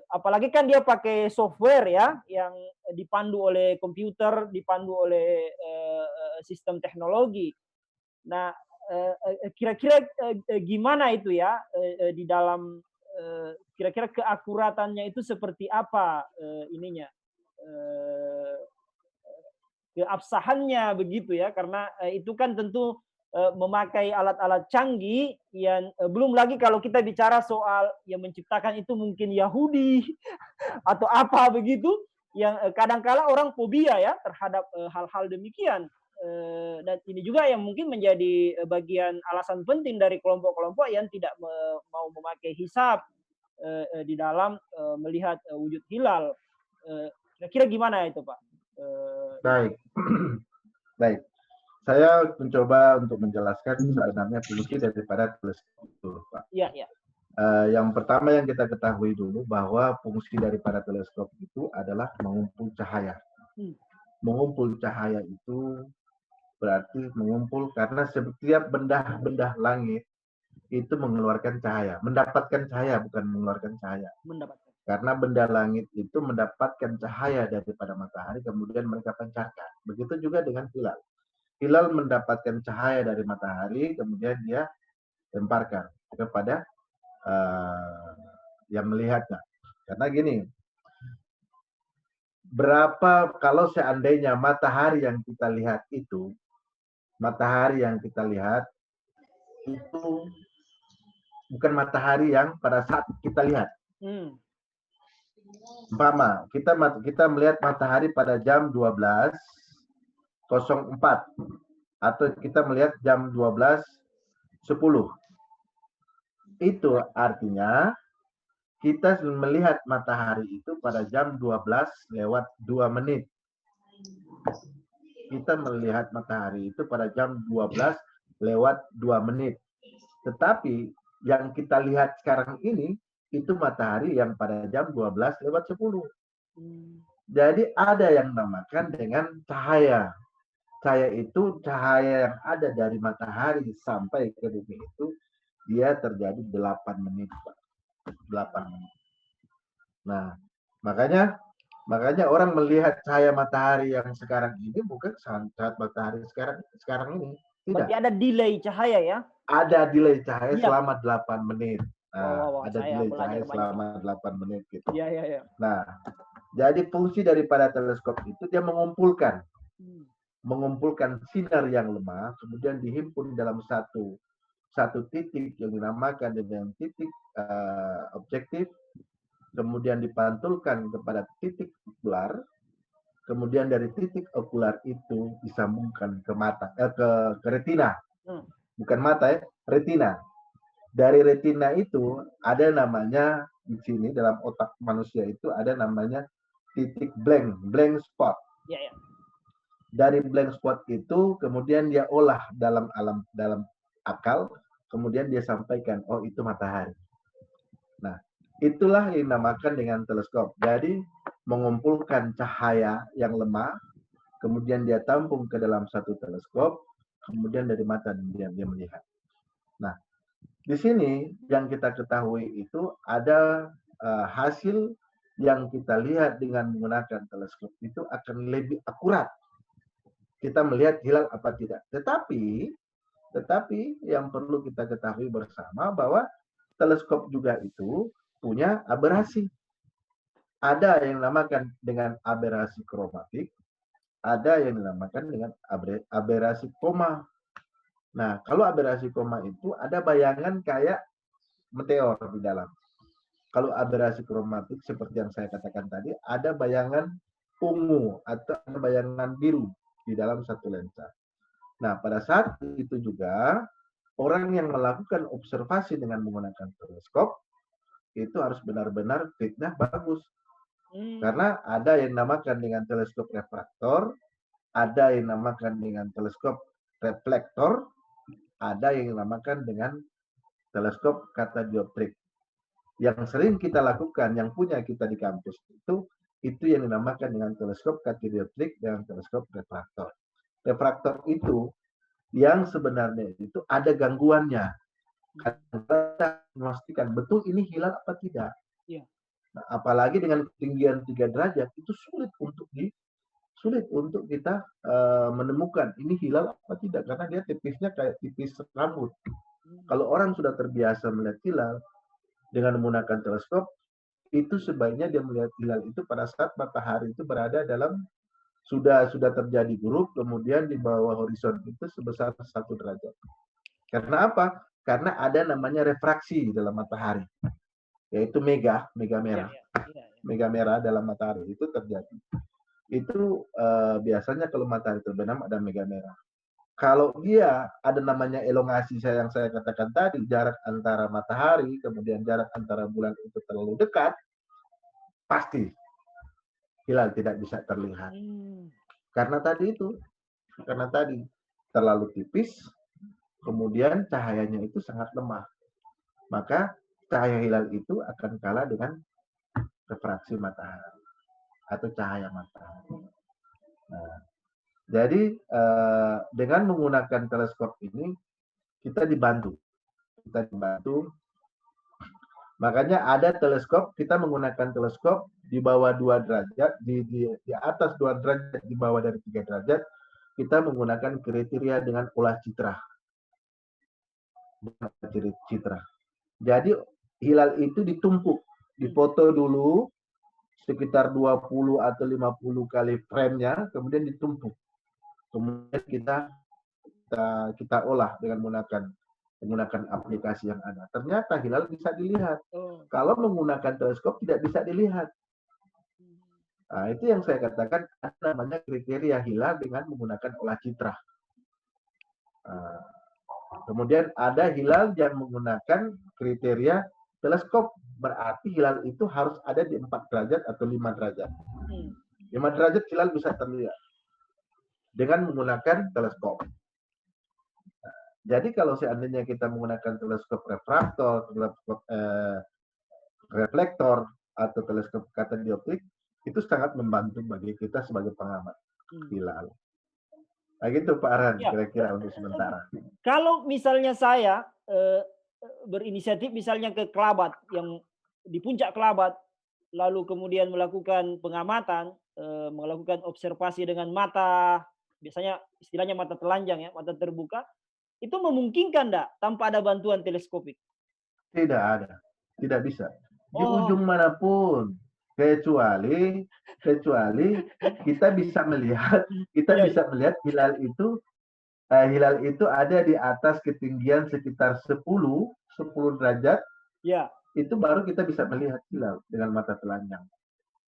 apalagi kan dia pakai software ya, yang dipandu oleh komputer, dipandu oleh sistem teknologi. Nah, kira-kira gimana itu ya di dalam kira-kira keakuratannya itu seperti apa ininya, keabsahannya begitu ya, karena itu kan tentu memakai alat-alat canggih yang belum lagi kalau kita bicara soal yang menciptakan itu mungkin Yahudi atau apa begitu, yang kadang-kala orang fobia ya terhadap hal-hal demikian. Dan ini juga yang mungkin menjadi bagian alasan penting dari kelompok-kelompok yang tidak mau memakai hisab di dalam melihat wujud hilal. Kira-kira gimana itu, Pak? Baik. Saya mencoba untuk menjelaskan sebenarnya fungsi daripada teleskop itu, Pak. Iya. Yang pertama yang kita ketahui dulu bahwa fungsi daripada teleskop itu adalah mengumpul cahaya. Mengumpul cahaya itu berarti mengumpul karena setiap benda langit itu mengeluarkan cahaya, mendapatkan cahaya bukan mengeluarkan cahaya. Karena benda langit itu mendapatkan cahaya daripada matahari kemudian mereka pancarkan. Begitu juga dengan hilal. Hilal mendapatkan cahaya dari matahari kemudian dia lemparkan kepada yang melihatnya. Karena gini, berapa kalau seandainya matahari yang kita lihat itu bukan matahari yang pada saat kita lihat. Umpama kita melihat matahari pada jam 12.04 atau kita melihat jam 12.10. Itu artinya kita melihat matahari itu pada jam 12:02. Kita melihat matahari itu pada jam 12:02. Tetapi yang kita lihat sekarang ini itu matahari yang pada jam 12:10. Jadi ada yang namakan dengan cahaya. Cahaya itu cahaya yang ada dari matahari sampai ke bumi itu dia terjadi 8 menit, Pak. 8 menit. Nah, makanya orang melihat cahaya matahari yang sekarang ini bukan saat matahari sekarang ini. Tidak. Berarti ada delay cahaya ya? Ada delay cahaya selama 8 menit. Ada delay cahaya selama 8 menit gitu. Iya. Jadi fungsi daripada teleskop itu dia mengumpulkan sinar yang lemah, kemudian dihimpun dalam satu titik yang dinamakan dengan titik objektif, kemudian dipantulkan kepada titik okular, kemudian dari titik okular itu disambungkan ke mata, ke retina, bukan mata ya, retina. Dari retina itu ada namanya di sini dalam otak manusia itu ada namanya titik blank spot. Dari blank spot itu kemudian dia olah dalam akal, kemudian dia sampaikan, oh itu matahari. Nah, itulah yang dinamakan dengan teleskop. Jadi mengumpulkan cahaya yang lemah, kemudian dia tampung ke dalam satu teleskop, kemudian dari mata dia melihat. Nah, di sini yang kita ketahui itu ada hasil yang kita lihat dengan menggunakan teleskop itu akan lebih akurat. Kita melihat hilal apa tidak. Tetapi yang perlu kita ketahui bersama bahwa teleskop juga itu punya aberasi. Ada yang dinamakan dengan aberasi kromatik, ada yang dinamakan dengan aberasi koma. Nah, kalau aberasi koma itu ada bayangan kayak meteor di dalam. Kalau aberasi kromatik seperti yang saya katakan tadi, ada bayangan ungu atau ada bayangan biru di dalam satu lensa. Nah, pada saat itu juga orang yang melakukan observasi dengan menggunakan teleskop itu harus benar-benar fitnya bagus. Karena ada yang dinamakan dengan teleskop refraktor, ada yang dinamakan dengan teleskop reflektor, ada yang dinamakan dengan teleskop katadioptrik. Yang sering kita lakukan, yang punya kita di kampus itu yang dinamakan dengan teleskop katadioptrik dan teleskop refraktor. Refraktor itu yang sebenarnya itu ada gangguannya. Kita memastikan betul ini hilal apa tidak. Nah, apalagi dengan ketinggian 3 derajat itu sulit untuk kita menemukan ini hilal apa tidak karena dia tipisnya kayak tipis rambut. Kalau orang sudah terbiasa melihat hilal dengan menggunakan teleskop, itu sebaiknya dia melihat hilal itu pada saat matahari itu berada dalam sudah terjadi grup, kemudian di bawah horizon itu sebesar 1 derajat. Karena apa? Karena ada namanya refraksi dalam matahari, yaitu mega merah. Mega merah dalam matahari itu terjadi. Itu biasanya kalau matahari terbenam ada mega merah. Kalau dia ada namanya elongasi yang saya katakan tadi, jarak antara matahari, kemudian jarak antara bulan itu terlalu dekat, pasti hilal tidak bisa terlihat. Karena tadi terlalu tipis, kemudian cahayanya itu sangat lemah. Maka cahaya hilal itu akan kalah dengan refraksi matahari atau cahaya matahari. Nah, jadi dengan menggunakan teleskop ini kita dibantu. Makanya ada teleskop, kita menggunakan teleskop di bawah 2 derajat, di atas 2 derajat, di bawah dari 3 derajat, kita menggunakan kriteria dengan olah citra. Jadi hilal itu ditumpuk, difoto dulu sekitar 20 atau 50 kali frame-nya, kemudian ditumpuk. Kemudian kita olah dengan menggunakan aplikasi yang ada. Ternyata hilal bisa dilihat. Kalau menggunakan teleskop tidak bisa dilihat. Nah, itu yang saya katakan namanya kriteria hilal dengan menggunakan olah citra. Kemudian ada hilal yang menggunakan kriteria teleskop. Berarti hilal itu harus ada di 4 derajat atau 5 derajat. 5 derajat hilal bisa terlihat dengan menggunakan teleskop. Jadi kalau seandainya kita menggunakan teleskop refraktor, teleskop reflektor, atau teleskop katadioptrik, itu sangat membantu bagi kita sebagai pengamat hilal. Nah gitu Pak Arhan, kira-kira untuk sementara. Kalau misalnya saya berinisiatif misalnya ke Kelabat, yang di puncak Kelabat, lalu kemudian melakukan pengamatan, melakukan observasi dengan mata, biasanya istilahnya mata telanjang ya, mata terbuka, itu memungkinkan enggak tanpa ada bantuan teleskopik? Tidak ada, tidak bisa. Di ujung manapun, kecuali kita bisa melihat hilal itu ada di atas ketinggian sekitar 10 derajat. Ya. Itu baru kita bisa melihat hilal dengan mata telanjang.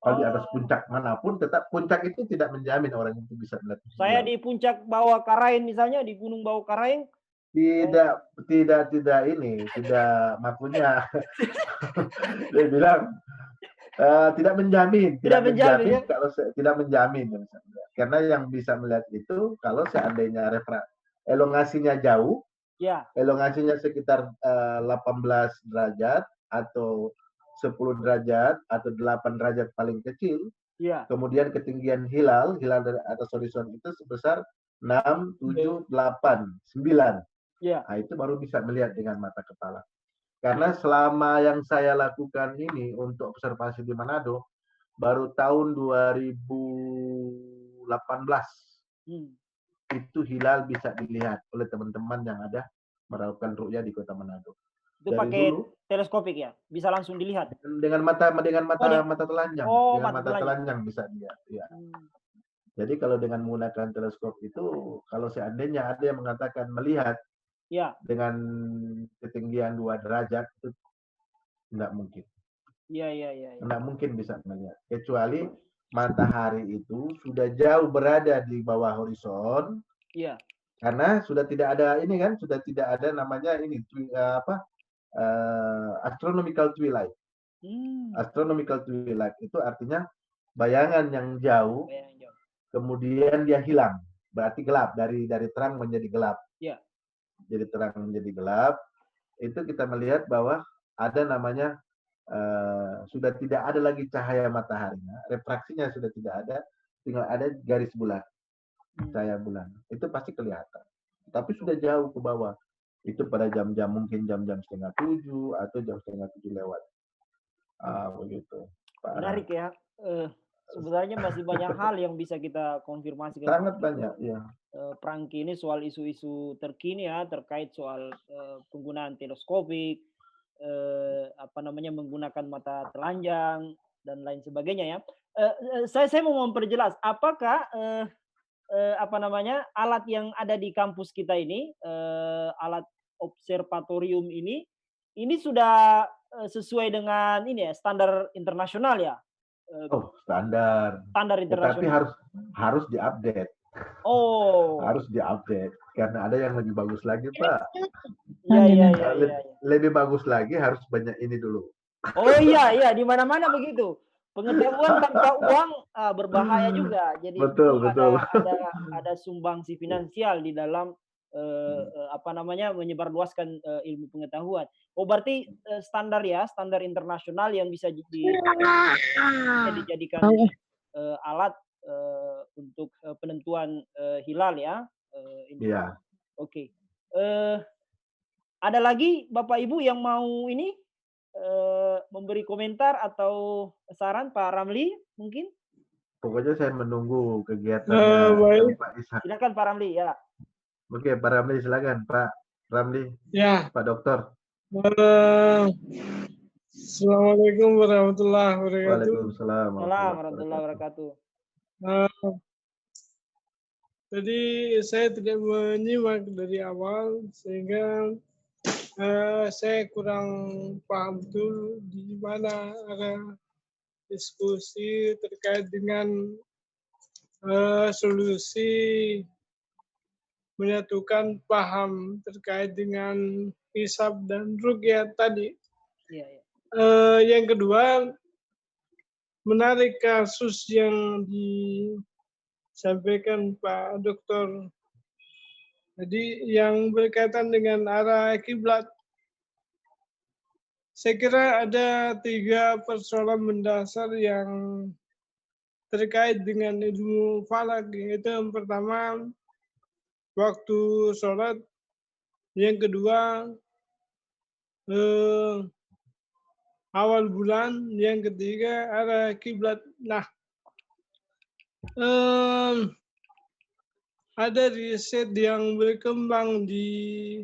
Kalau di atas puncak manapun, tetap puncak itu tidak menjamin orang itu bisa melihat hilal. Saya di puncak Bawah Karaeng misalnya, di Gunung Bawah Karaeng. Tidak maksudnya dia bilang tidak menjamin ya? Kalau tidak menjamin karena yang bisa melihat itu kalau seandainya elongasinya jauh, elongasinya sekitar 18 derajat atau 10 derajat atau 8 derajat paling kecil, kemudian ketinggian hilal dari atas horizon itu sebesar 6, 7, 8, 9. Nah, itu baru bisa melihat dengan mata kepala. Karena selama yang saya lakukan ini untuk observasi di Manado, baru tahun 2018 itu hilal bisa dilihat oleh teman-teman yang ada melakukan ru'yah di Kota Manado. Itu pakai teleskopik ya, bisa langsung dilihat dengan mata telanjang, mata telanjang bisa dilihat. Ya. Jadi kalau dengan menggunakan teleskop itu, kalau seandainya ada yang mengatakan melihat dengan ketinggian 2 derajat itu tidak mungkin. Tidak mungkin bisa melihat. Kecuali matahari itu sudah jauh berada di bawah horizon. Karena sudah tidak ada sudah tidak ada namanya astronomical twilight. Astronomical twilight itu artinya bayangan yang jauh, kemudian dia hilang, berarti gelap, dari terang menjadi gelap. Jadi terang menjadi gelap, itu kita melihat bahwa ada namanya sudah tidak ada lagi cahaya mataharinya, refraksinya sudah tidak ada, tinggal ada garis bulan, cahaya bulan. Itu pasti kelihatan. Tapi sudah jauh ke bawah. Itu pada jam-jam mungkin jam-jam 6:30 atau jam 6:30 lewat. Begitu. Menarik ya. Sebenarnya masih banyak hal yang bisa kita konfirmasi. Sangat banyak, ya. Prangki ini soal isu-isu terkini ya terkait soal penggunaan teleskopik, menggunakan mata telanjang dan lain sebagainya ya. Saya mau memperjelas apakah alat yang ada di kampus kita ini, alat observatorium ini sudah sesuai dengan standar internasional ya. Standar internasional. Tapi harus diupdate. Harus diupdate karena ada yang lebih bagus lagi, Pak. Lebih bagus lagi harus banyak ini dulu. Iya, di mana-mana begitu. Pengetahuan tanpa uang berbahaya juga. Jadi betul. ada sumbangsi finansial di dalam menyebarluaskan ilmu pengetahuan. Berarti standar internasional yang bisa dijadikan alat untuk penentuan hilal ya. Iya. Oke. Ada lagi Bapak Ibu yang mau memberi komentar atau saran, Pak Ramli mungkin? Pokoknya saya menunggu kegiatan Pak Ishak. Silakan Pak Ramli ya. Oke, Pak Ramli silakan, Pak Ramli. Ya. Pak Dokter. Assalamualaikum warahmatullahi wabarakatuh. Waalaikumsalam warahmatullahi wabarakatuh. Tadi saya tidak menyimak dari awal sehingga saya kurang paham betul di mana ada diskusi terkait dengan solusi menyatukan paham terkait dengan hisab dan ruqyah tadi. Yang kedua, menarik kasus yang disampaikan Pak Dokter. Jadi yang berkaitan dengan arah kiblat. Saya kira ada 3 persoalan mendasar yang terkait dengan ilmu falak. Yaitu yang pertama, waktu sholat. Yang kedua, awal bulan. Yang ketiga, arah kiblat. Nah, ada riset yang berkembang di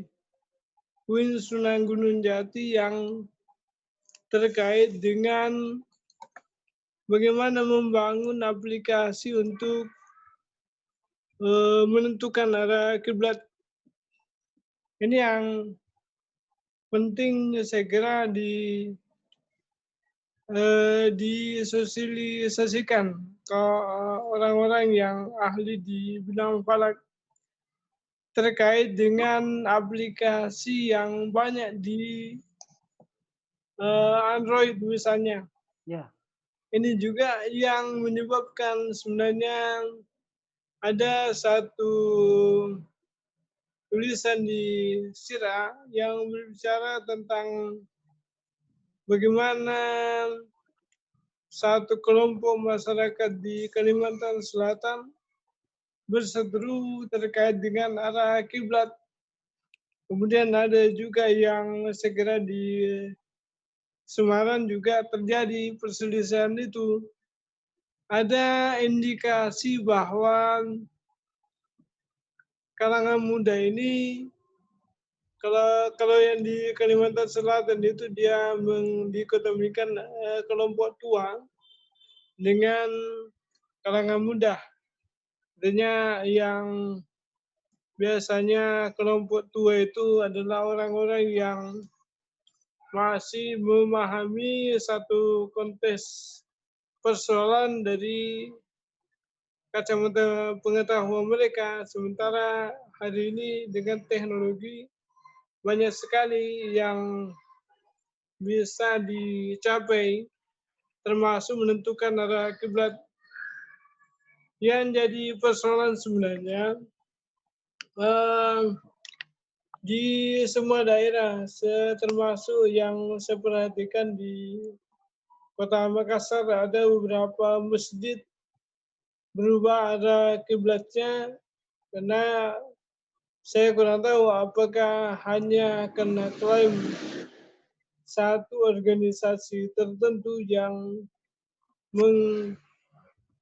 UIN Sunan Gunung Jati yang terkait dengan bagaimana membangun aplikasi untuk menentukan arah kiblat. Ini yang penting saya kira disosialisasikan ke orang-orang yang ahli di bidang falak terkait dengan aplikasi yang banyak di Android misalnya. Ya. Ini juga yang menyebabkan sebenarnya ada satu tulisan di Sira yang berbicara tentang bagaimana satu kelompok masyarakat di Kalimantan Selatan berseteru terkait dengan arah kiblat. Kemudian ada juga yang segera di Semarang juga terjadi perselisihan itu. Ada indikasi bahwa kalangan muda ini kalau yang di Kalimantan Selatan itu dia mendikotomikan kelompok tua dengan kalangan muda. Artinya yang biasanya kelompok tua itu adalah orang-orang yang masih memahami satu konteks persoalan dari kacamata pengetahuan mereka. Sementara hari ini dengan teknologi banyak sekali yang bisa dicapai, termasuk menentukan arah kiblat. Yang jadi persoalan sebenarnya di semua daerah, termasuk yang saya perhatikan di Kota Makassar ada beberapa masjid berubah arah kiblatnya karena saya kurang tahu apakah hanya karena klaim satu organisasi tertentu yang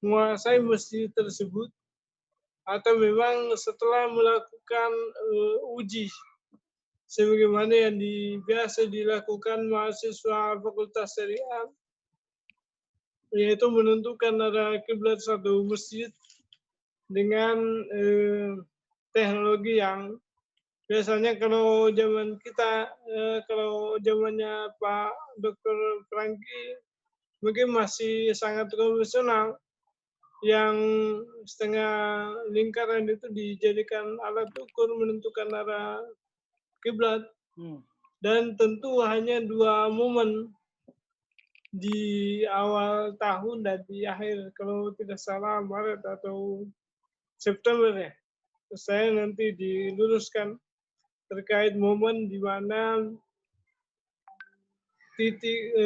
menguasai masjid tersebut atau memang setelah melakukan uji sebagaimana yang biasa dilakukan mahasiswa Fakultas Syariah, yaitu menentukan arah kiblat satu masjid dengan teknologi yang biasanya kalau zaman kita, kalau zamannya Pak Dr. Franky mungkin masih sangat konvensional, yang setengah lingkaran itu dijadikan alat ukur menentukan arah kiblat. Dan tentu hanya 2 momen di awal tahun dan di akhir, kalau tidak salah Maret atau September ya. Saya nanti diluruskan terkait momen di mana titik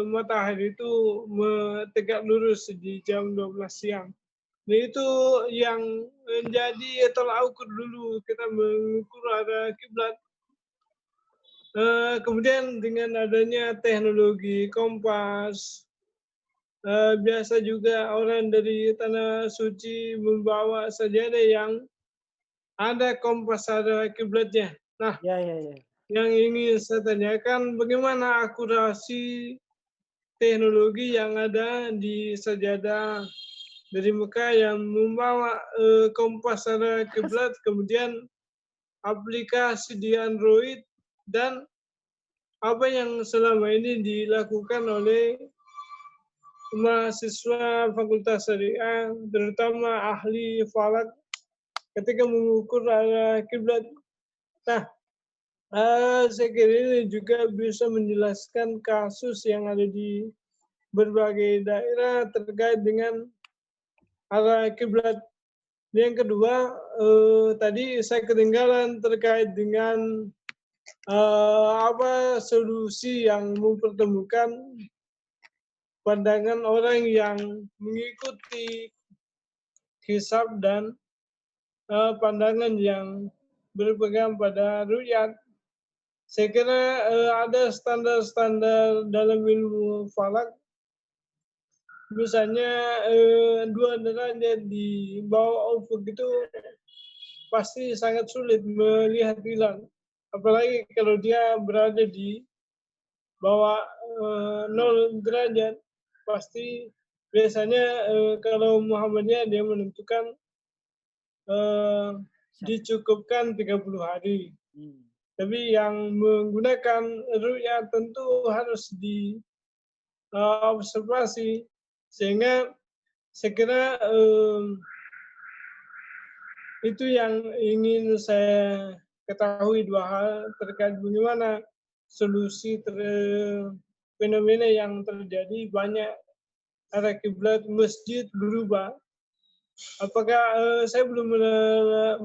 matahari itu tegak lurus di jam 12 siang. Nah itu yang menjadi tolak ukur dulu kita mengukur arah kiblat. Kemudian dengan adanya teknologi kompas, biasa juga orang dari Tanah Suci membawa sajadah yang ada kompas arah kiblatnya. Nah, yang ingin saya tanyakan bagaimana akurasi teknologi yang ada di sajadah dari Mekah yang membawa kompas arah kiblat, kemudian aplikasi di Android, dan apa yang selama ini dilakukan oleh mahasiswa Fakultas Syariah, terutama ahli falak ketika mengukur arah kiblat. Nah, saya kira ini juga bisa menjelaskan kasus yang ada di berbagai daerah terkait dengan arah kiblat. Yang kedua, tadi saya ketinggalan terkait dengan apa solusi yang mempertemukan pandangan orang yang mengikuti hisab dan pandangan yang berpegang pada ru'yat. Saya kira ada standar-standar dalam ilmu falak. Misalnya 2 derajat di bawah ufuk itu pasti sangat sulit melihat hilal. Apalagi kalau dia berada di bawah 0 derajat, pasti biasanya kalau Muhammadiyah dia menentukan dicukupkan 30 hari. Tapi yang menggunakan ru'yat tentu harus diobservasi, sehingga saya kira itu yang ingin saya ketahui, dua hal terkait bagaimana solusi fenomena yang terjadi banyak arah kiblat masjid berubah. Apakah saya belum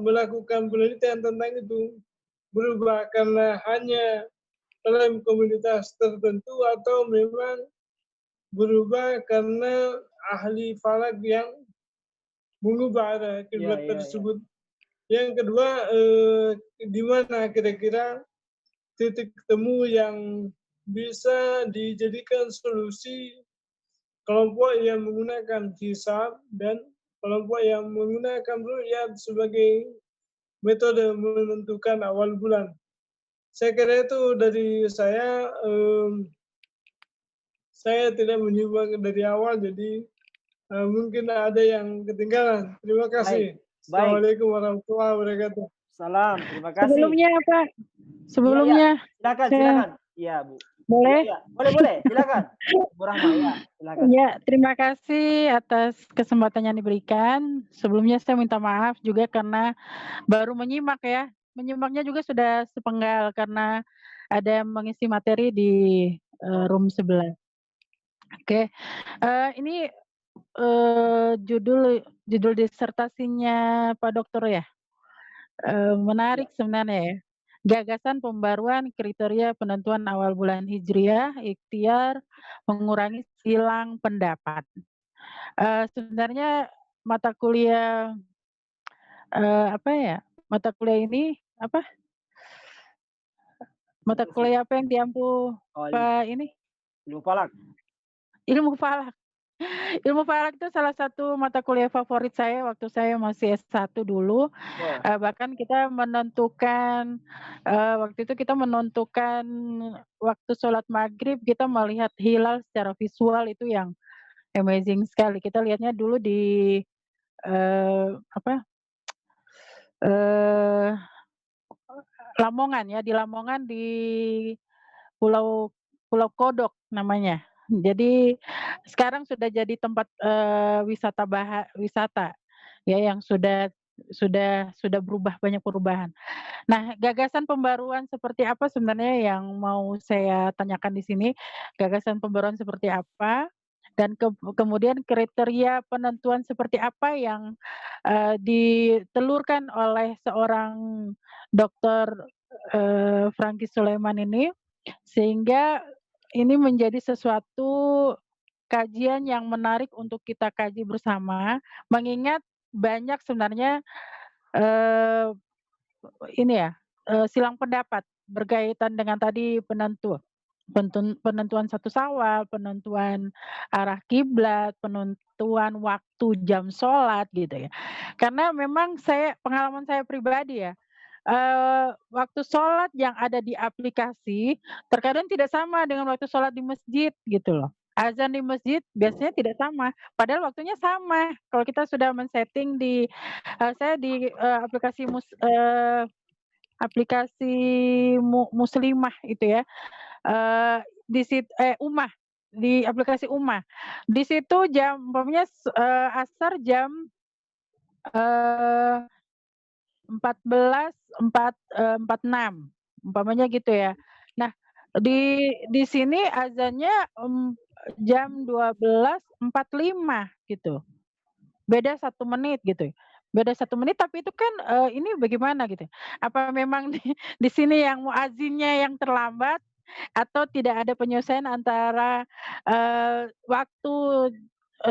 melakukan penelitian tentang itu, berubah karena hanya dalam komunitas tertentu atau memang berubah karena ahli falak yang mengubah arah kiblat tersebut. Yang kedua, di mana kira-kira titik temu yang bisa dijadikan solusi kelompok yang menggunakan hisab dan kelompok yang menggunakan ru'yat sebagai metode menentukan awal bulan. Saya kira itu dari saya tidak menyimak dari awal, jadi mungkin ada yang ketinggalan. Terima kasih. Assalamualaikum warahmatullahi wabarakatuh. Salam, terima kasih. Sebelumnya Pak, sebelumnya. Silakan. Iya, Bu. Boleh? Ya, boleh. Silakan. Bu Rahma, ya, silakan. Ya, terima kasih atas kesempatan yang diberikan. Sebelumnya saya minta maaf juga karena baru menyimak ya. Menyimaknya juga sudah sepenggal karena ada yang mengisi materi di room sebelah. Oke, ini judul disertasinya Pak Dokter ya. Menarik sebenarnya ya. Gagasan pembaruan kriteria penentuan awal bulan Hijriah, ikhtiar mengurangi silang pendapat. Sebenarnya mata kuliah mata kuliah ini apa? Mata kuliah apa yang diampu Pak ini? Ilmu falak. Ilmu falak. Ilmu falak itu salah satu mata kuliah favorit saya waktu saya masih S1 dulu. Bahkan kita menentukan waktu itu kita menentukan waktu sholat maghrib, kita melihat hilal secara visual, itu yang amazing sekali. Kita lihatnya dulu di Lamongan ya, di Lamongan di Pulau Kodok namanya. Jadi sekarang sudah jadi tempat wisata ya, yang sudah berubah, banyak perubahan. Nah, gagasan pembaruan seperti apa sebenarnya yang mau saya tanyakan di sini? Gagasan pembaruan seperti apa? Dan kemudian kriteria penentuan seperti apa yang ditelurkan oleh seorang Dr. Franky Sulaiman ini, sehingga ini menjadi sesuatu kajian yang menarik untuk kita kaji bersama, mengingat banyak sebenarnya silang pendapat berkaitan dengan tadi penentuan satu Syawal, penentuan arah kiblat, penentuan waktu jam sholat gitu ya. Karena memang pengalaman saya pribadi ya, waktu sholat yang ada di aplikasi terkadang tidak sama dengan waktu sholat di masjid gitu loh. Azan di masjid biasanya tidak sama, padahal waktunya sama. Kalau kita sudah men-setting saya di aplikasi Muslimah itu ya, di aplikasi Ummah. Di situ jam umpamanya asar jam 14.46 umpamanya gitu ya. Nah, di sini azannya jam 12.45 gitu. Beda 1 menit gitu. Beda 1 menit, tapi itu kan ini bagaimana gitu. Apa memang di sini yang muazzinnya yang terlambat atau tidak ada penyesuaian antara waktu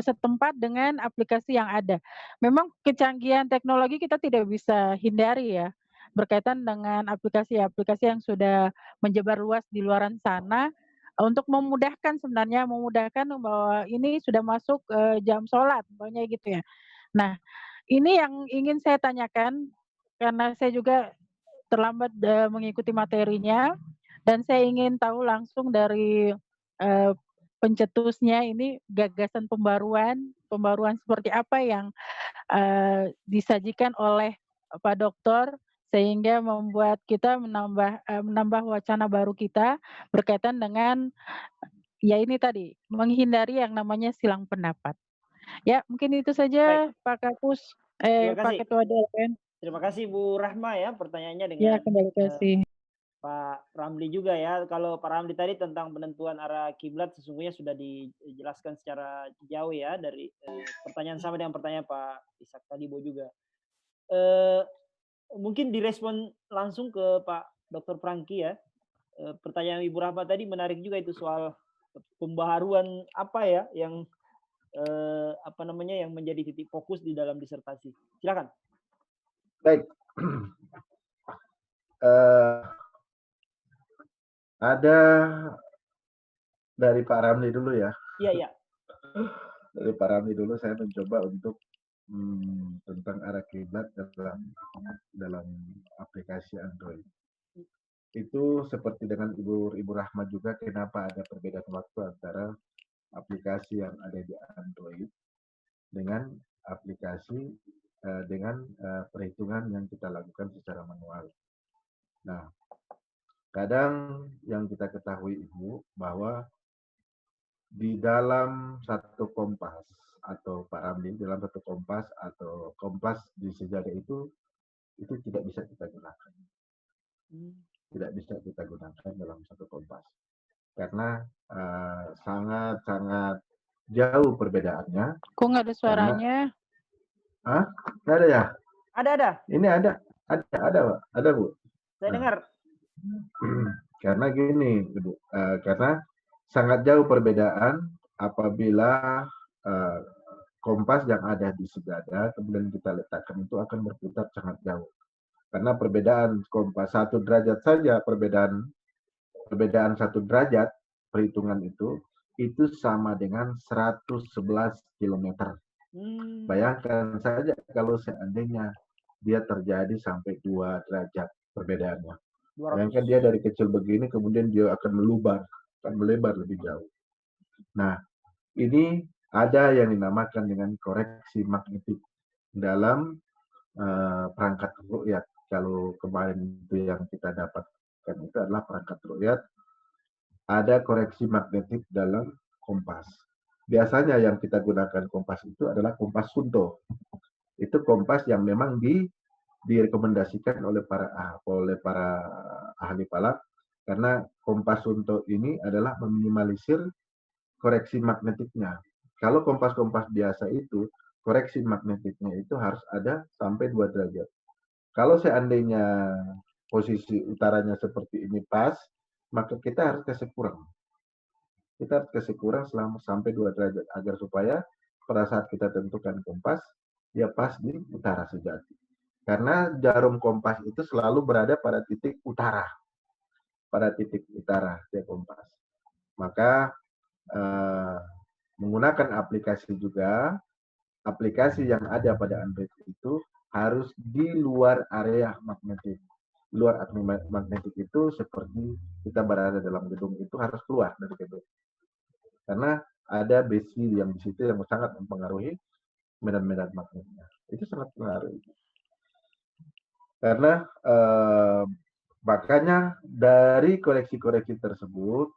setempat dengan aplikasi yang ada. Memang kecanggihan teknologi kita tidak bisa hindari ya, berkaitan dengan aplikasi-aplikasi yang sudah menyebar luas di luaran sana, untuk memudahkan bahwa ini sudah masuk jam sholat, pokoknya gitu ya. Nah, ini yang ingin saya tanyakan, karena saya juga terlambat mengikuti materinya, dan saya ingin tahu langsung dari pencetusnya ini gagasan pembaruan seperti apa yang disajikan oleh Pak Dokter sehingga membuat kita menambah wacana baru kita berkaitan dengan ya ini tadi menghindari yang namanya silang pendapat. Ya mungkin itu Baik, saja Pak Kapus, terima Pak kasih. Ketua DLPN. Terima kasih Bu Rahma ya pertanyaannya Ya dengan kembali kasih. Pak Ramli juga ya. Kalau Pak Ramli tadi tentang penentuan arah kiblat sesungguhnya sudah dijelaskan secara jauh ya dari pertanyaan sama dengan pertanyaan Pak Ishak Talibo juga. Mungkin direspon langsung ke Pak Dr. Franky ya. Pertanyaan Ibu Rahma tadi menarik juga itu soal pembaharuan apa ya yang apa namanya yang menjadi titik fokus di dalam disertasi. Silakan. Baik. Ada dari Pak Ramli dulu ya. Iya, iya. Dari Pak Ramli dulu saya mencoba untuk tentang arah kiblat dalam aplikasi Android. Itu seperti dengan Ibu Rahma juga, kenapa ada perbedaan waktu antara aplikasi yang ada di Android dengan aplikasi dengan perhitungan yang kita lakukan secara manual. Nah, kadang yang kita ketahui Ibu bahwa di dalam satu kompas atau Pak Ramli dalam satu kompas atau kompas di sejadah itu tidak bisa kita gunakan. Tidak bisa kita gunakan dalam satu kompas karena sangat-sangat jauh perbedaannya. Kok nggak ada suaranya? Nggak ada ya? Ada. Ini ada Pak. Ada Bu. Saya dengar. Karena gini, Bu. Karena sangat jauh perbedaan apabila kompas yang ada di sejadah kemudian kita letakkan itu akan berputar sangat jauh. Karena perbedaan kompas 1 derajat saja, perbedaan 1 derajat perhitungan itu sama dengan 111 km. Bayangkan saja kalau seandainya dia terjadi sampai 2 derajat perbedaannya. Bayangkan dia dari kecil begini kemudian dia akan melebar lebih jauh. Nah, ini ada yang dinamakan dengan koreksi magnetik dalam perangkat ru'yat. Kalau kemarin itu yang kita dapatkan itu adalah perangkat ru'yat, ada koreksi magnetik dalam kompas. Biasanya yang kita gunakan kompas itu adalah kompas Sunto. Itu kompas yang memang direkomendasikan oleh para ahli falak karena kompas Sunto ini adalah meminimalisir koreksi magnetiknya. Kalau kompas-kompas biasa itu koreksi magnetiknya itu harus ada sampai 2 derajat. Kalau seandainya posisi utaranya seperti ini pas, maka kita harus kasih kurang. Kita harus kasih kurang selama sampai 2 derajat agar supaya pada saat kita tentukan kompas, dia pas di utara sejati. Karena jarum kompas itu selalu berada pada titik utara. Pada titik utara dia kompas. Maka menggunakan aplikasi juga, aplikasi yang ada pada Android itu harus di luar area magnetik. Luar magnetik itu seperti kita berada dalam gedung itu harus keluar dari gedung. Karena ada besi yang di situ yang sangat mempengaruhi medan-medan magnetnya. Itu sangat pengaruh. Karena makanya dari koreksi-koreksi tersebut,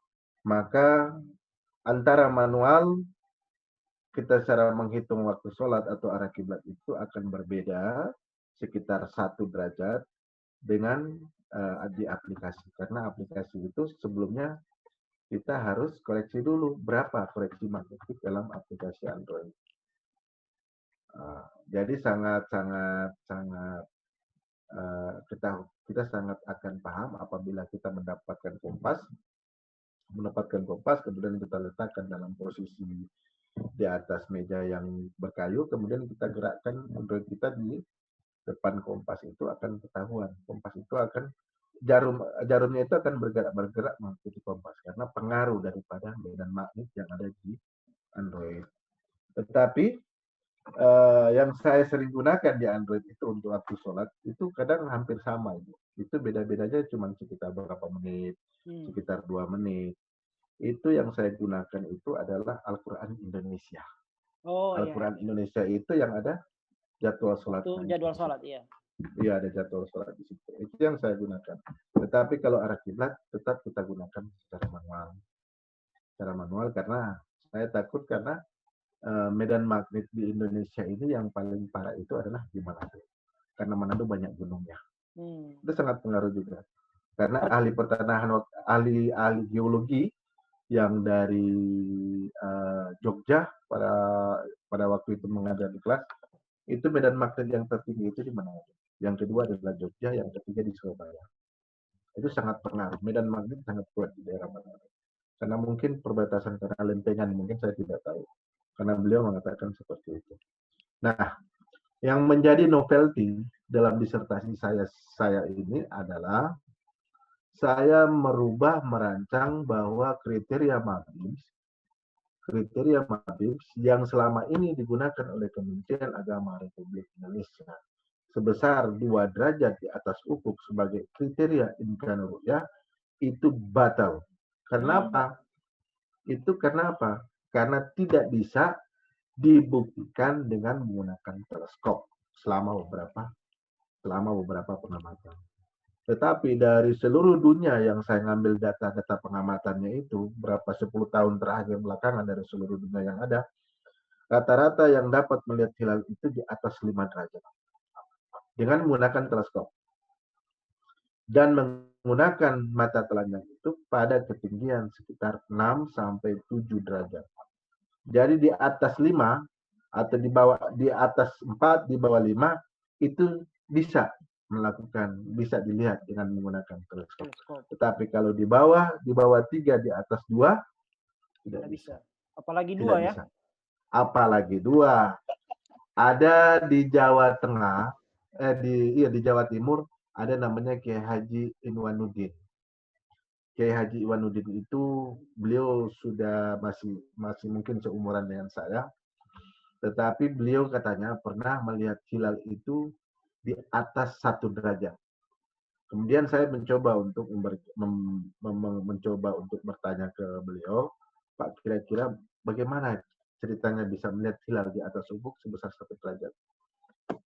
maka antara manual kita secara menghitung waktu sholat atau arah kiblat itu akan berbeda sekitar 1 derajat dengan di aplikasi. Karena aplikasi itu sebelumnya kita harus koreksi dulu berapa koreksi magnetik dalam aplikasi Android. Jadi kita sangat akan paham apabila kita mendapatkan kompas kemudian kita letakkan dalam posisi di atas meja yang berkayu, kemudian kita gerakkan Android kita di depan kompas itu akan ketahuan. Kompas itu akan jarumnya itu akan bergerak mengikuti kompas karena pengaruh daripada medan magnet yang ada di Android. Tetapi yang saya sering gunakan di Android itu untuk waktu sholat itu kadang hampir sama itu beda-bedanya cuma sekitar berapa menit, sekitar 2 menit. itu yang saya gunakan itu adalah Al-Quran Indonesia. Oh ya. Al-Quran Indonesia itu yang ada jadwal Itu sholatnya. jadwal sholat, iya. Iya, ada jadwal sholat di situ. Itu yang saya gunakan. Tetapi kalau arah kiblat tetap kita gunakan secara manual. Secara manual karena saya takut karena medan magnet di Indonesia ini yang paling parah itu adalah di Manado. Karena Manado banyak gunungnya. Itu sangat pengaruh juga. Karena ahli pertanahan, ahli geologi yang dari Jogja pada waktu itu mengajar di kelas, itu medan magnet yang tertinggi itu di Manado. Yang kedua adalah Jogja, yang ketiga di Surabaya. Itu sangat pengaruh. Medan magnet sangat kuat di daerah Manado. Karena mungkin perbatasan karena lempengan, mungkin saya tidak tahu. Karena beliau mengatakan seperti itu. Nah, yang menjadi novelty dalam disertasi saya ini adalah saya merancang bahwa kriteria Mabibs yang selama ini digunakan oleh Kementerian Agama Republik Indonesia sebesar 2 derajat di atas ufuk sebagai kriteria imkan ru'yah itu batal. Kenapa? Itu kenapa? Karena tidak bisa dibuktikan dengan menggunakan teleskop selama beberapa pengamatan. Tetapi dari seluruh dunia yang saya ngambil data-data pengamatannya itu, berapa 10 tahun terakhir belakangan dari seluruh dunia yang ada, rata-rata yang dapat melihat hilal itu di atas 5 derajat. Dengan menggunakan teleskop. Dan menggunakan mata telanjang itu pada ketinggian sekitar 6 sampai 7 derajat. Jadi di atas 5 atau di atas 4, di bawah 5 itu bisa bisa dilihat dengan menggunakan teleskop. Tetapi kalau di bawah 3, di atas 2 tidak bisa. Apalagi 2 ya. Bisa. Apalagi 2. Ada di Jawa Tengah, di Jawa Timur ada namanya Kiai Haji Inwanuddin. Kiai Haji Inwanuddin itu beliau sudah masih mungkin seumuran dengan saya. Tetapi beliau katanya pernah melihat hilal itu di atas 1 derajat. Kemudian saya mencoba untuk bertanya ke beliau, Pak, kira-kira bagaimana ceritanya bisa melihat hilal di atas ufuk sebesar 1 derajat?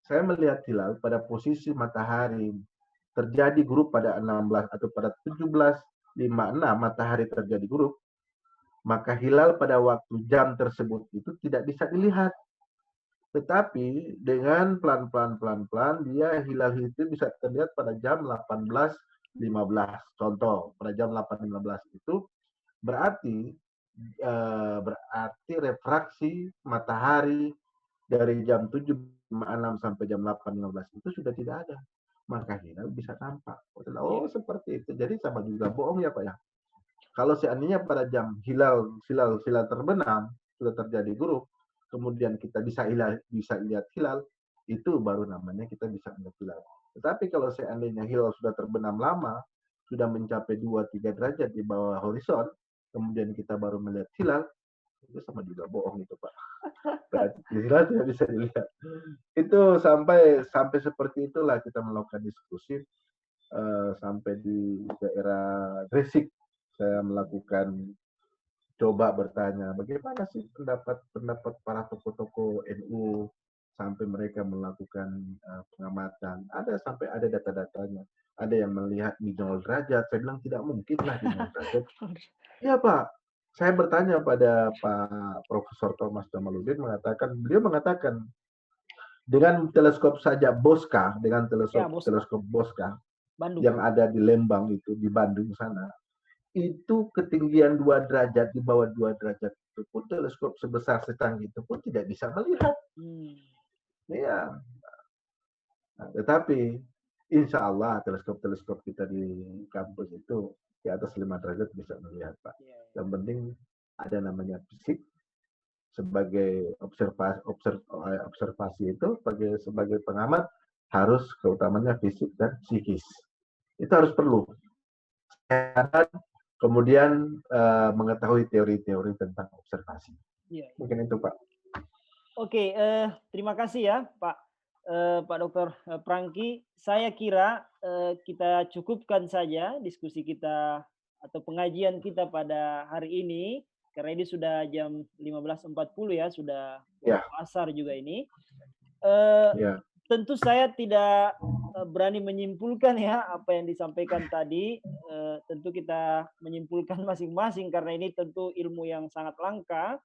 Saya melihat hilal pada posisi matahari terjadi grup pada 16 atau pada 17.56 matahari terjadi grup, maka hilal pada waktu jam tersebut itu tidak bisa dilihat. Tetapi dengan pelan-pelan dia hilal itu bisa terlihat pada jam 18.15. Contoh, pada jam 18.15 itu berarti refraksi matahari dari jam 7.56 sampai jam 8.15 itu sudah tidak ada. Maka hilal bisa tampak. Oh, seperti itu. Jadi sama juga bohong ya Pak ya. Kalau seandainya pada jam hilal terbenam, sudah terjadi grup, kemudian kita bisa lihat hilal, itu baru namanya kita bisa melihat hilal. Tetapi kalau seandainya hilal sudah terbenam lama, sudah mencapai 2-3 derajat di bawah horizon, kemudian kita baru melihat hilal, itu sama juga bohong itu Pak. Berarti hilal tidak bisa dilihat. Itu sampai seperti itulah kita melakukan diskusi sampai di daerah Gresik. Saya melakukan coba bertanya bagaimana sih pendapat para tokoh-tokoh NU sampai mereka melakukan pengamatan. Sampai ada data-datanya. Ada yang melihat di 0 derajat. Saya bilang tidak mungkin lah di 0 derajat. Iya Pak. Saya bertanya pada Pak Profesor Thomas Jamaluddin beliau mengatakan dengan teleskop saja Bosca, dengan teleskop Bosca Bandung. Yang ada di Lembang itu di Bandung sana. Itu ketinggian 2 derajat, di bawah 2 derajat itu pun teleskop sebesar secanggih itu pun tidak bisa melihat. Iya. Nah, tetapi insya Allah teleskop kita di kampus itu di atas 5 derajat bisa melihat Pak. Yang penting ada namanya fisik sebagai observasi itu sebagai pengamat harus keutamanya fisik dan psikis. Itu harus perlu. Kemudian mengetahui teori-teori tentang observasi. Mungkin itu Pak. Oke, terima kasih ya Pak Dr. Prangky. Saya kira kita cukupkan saja diskusi kita atau pengajian kita pada hari ini, karena ini sudah jam 15.40 ya, sudah Ya. asar juga ini. Ya. Tentu saya tidak berani menyimpulkan ya apa yang disampaikan tadi. Tentu kita menyimpulkan masing-masing karena ini tentu ilmu yang sangat langka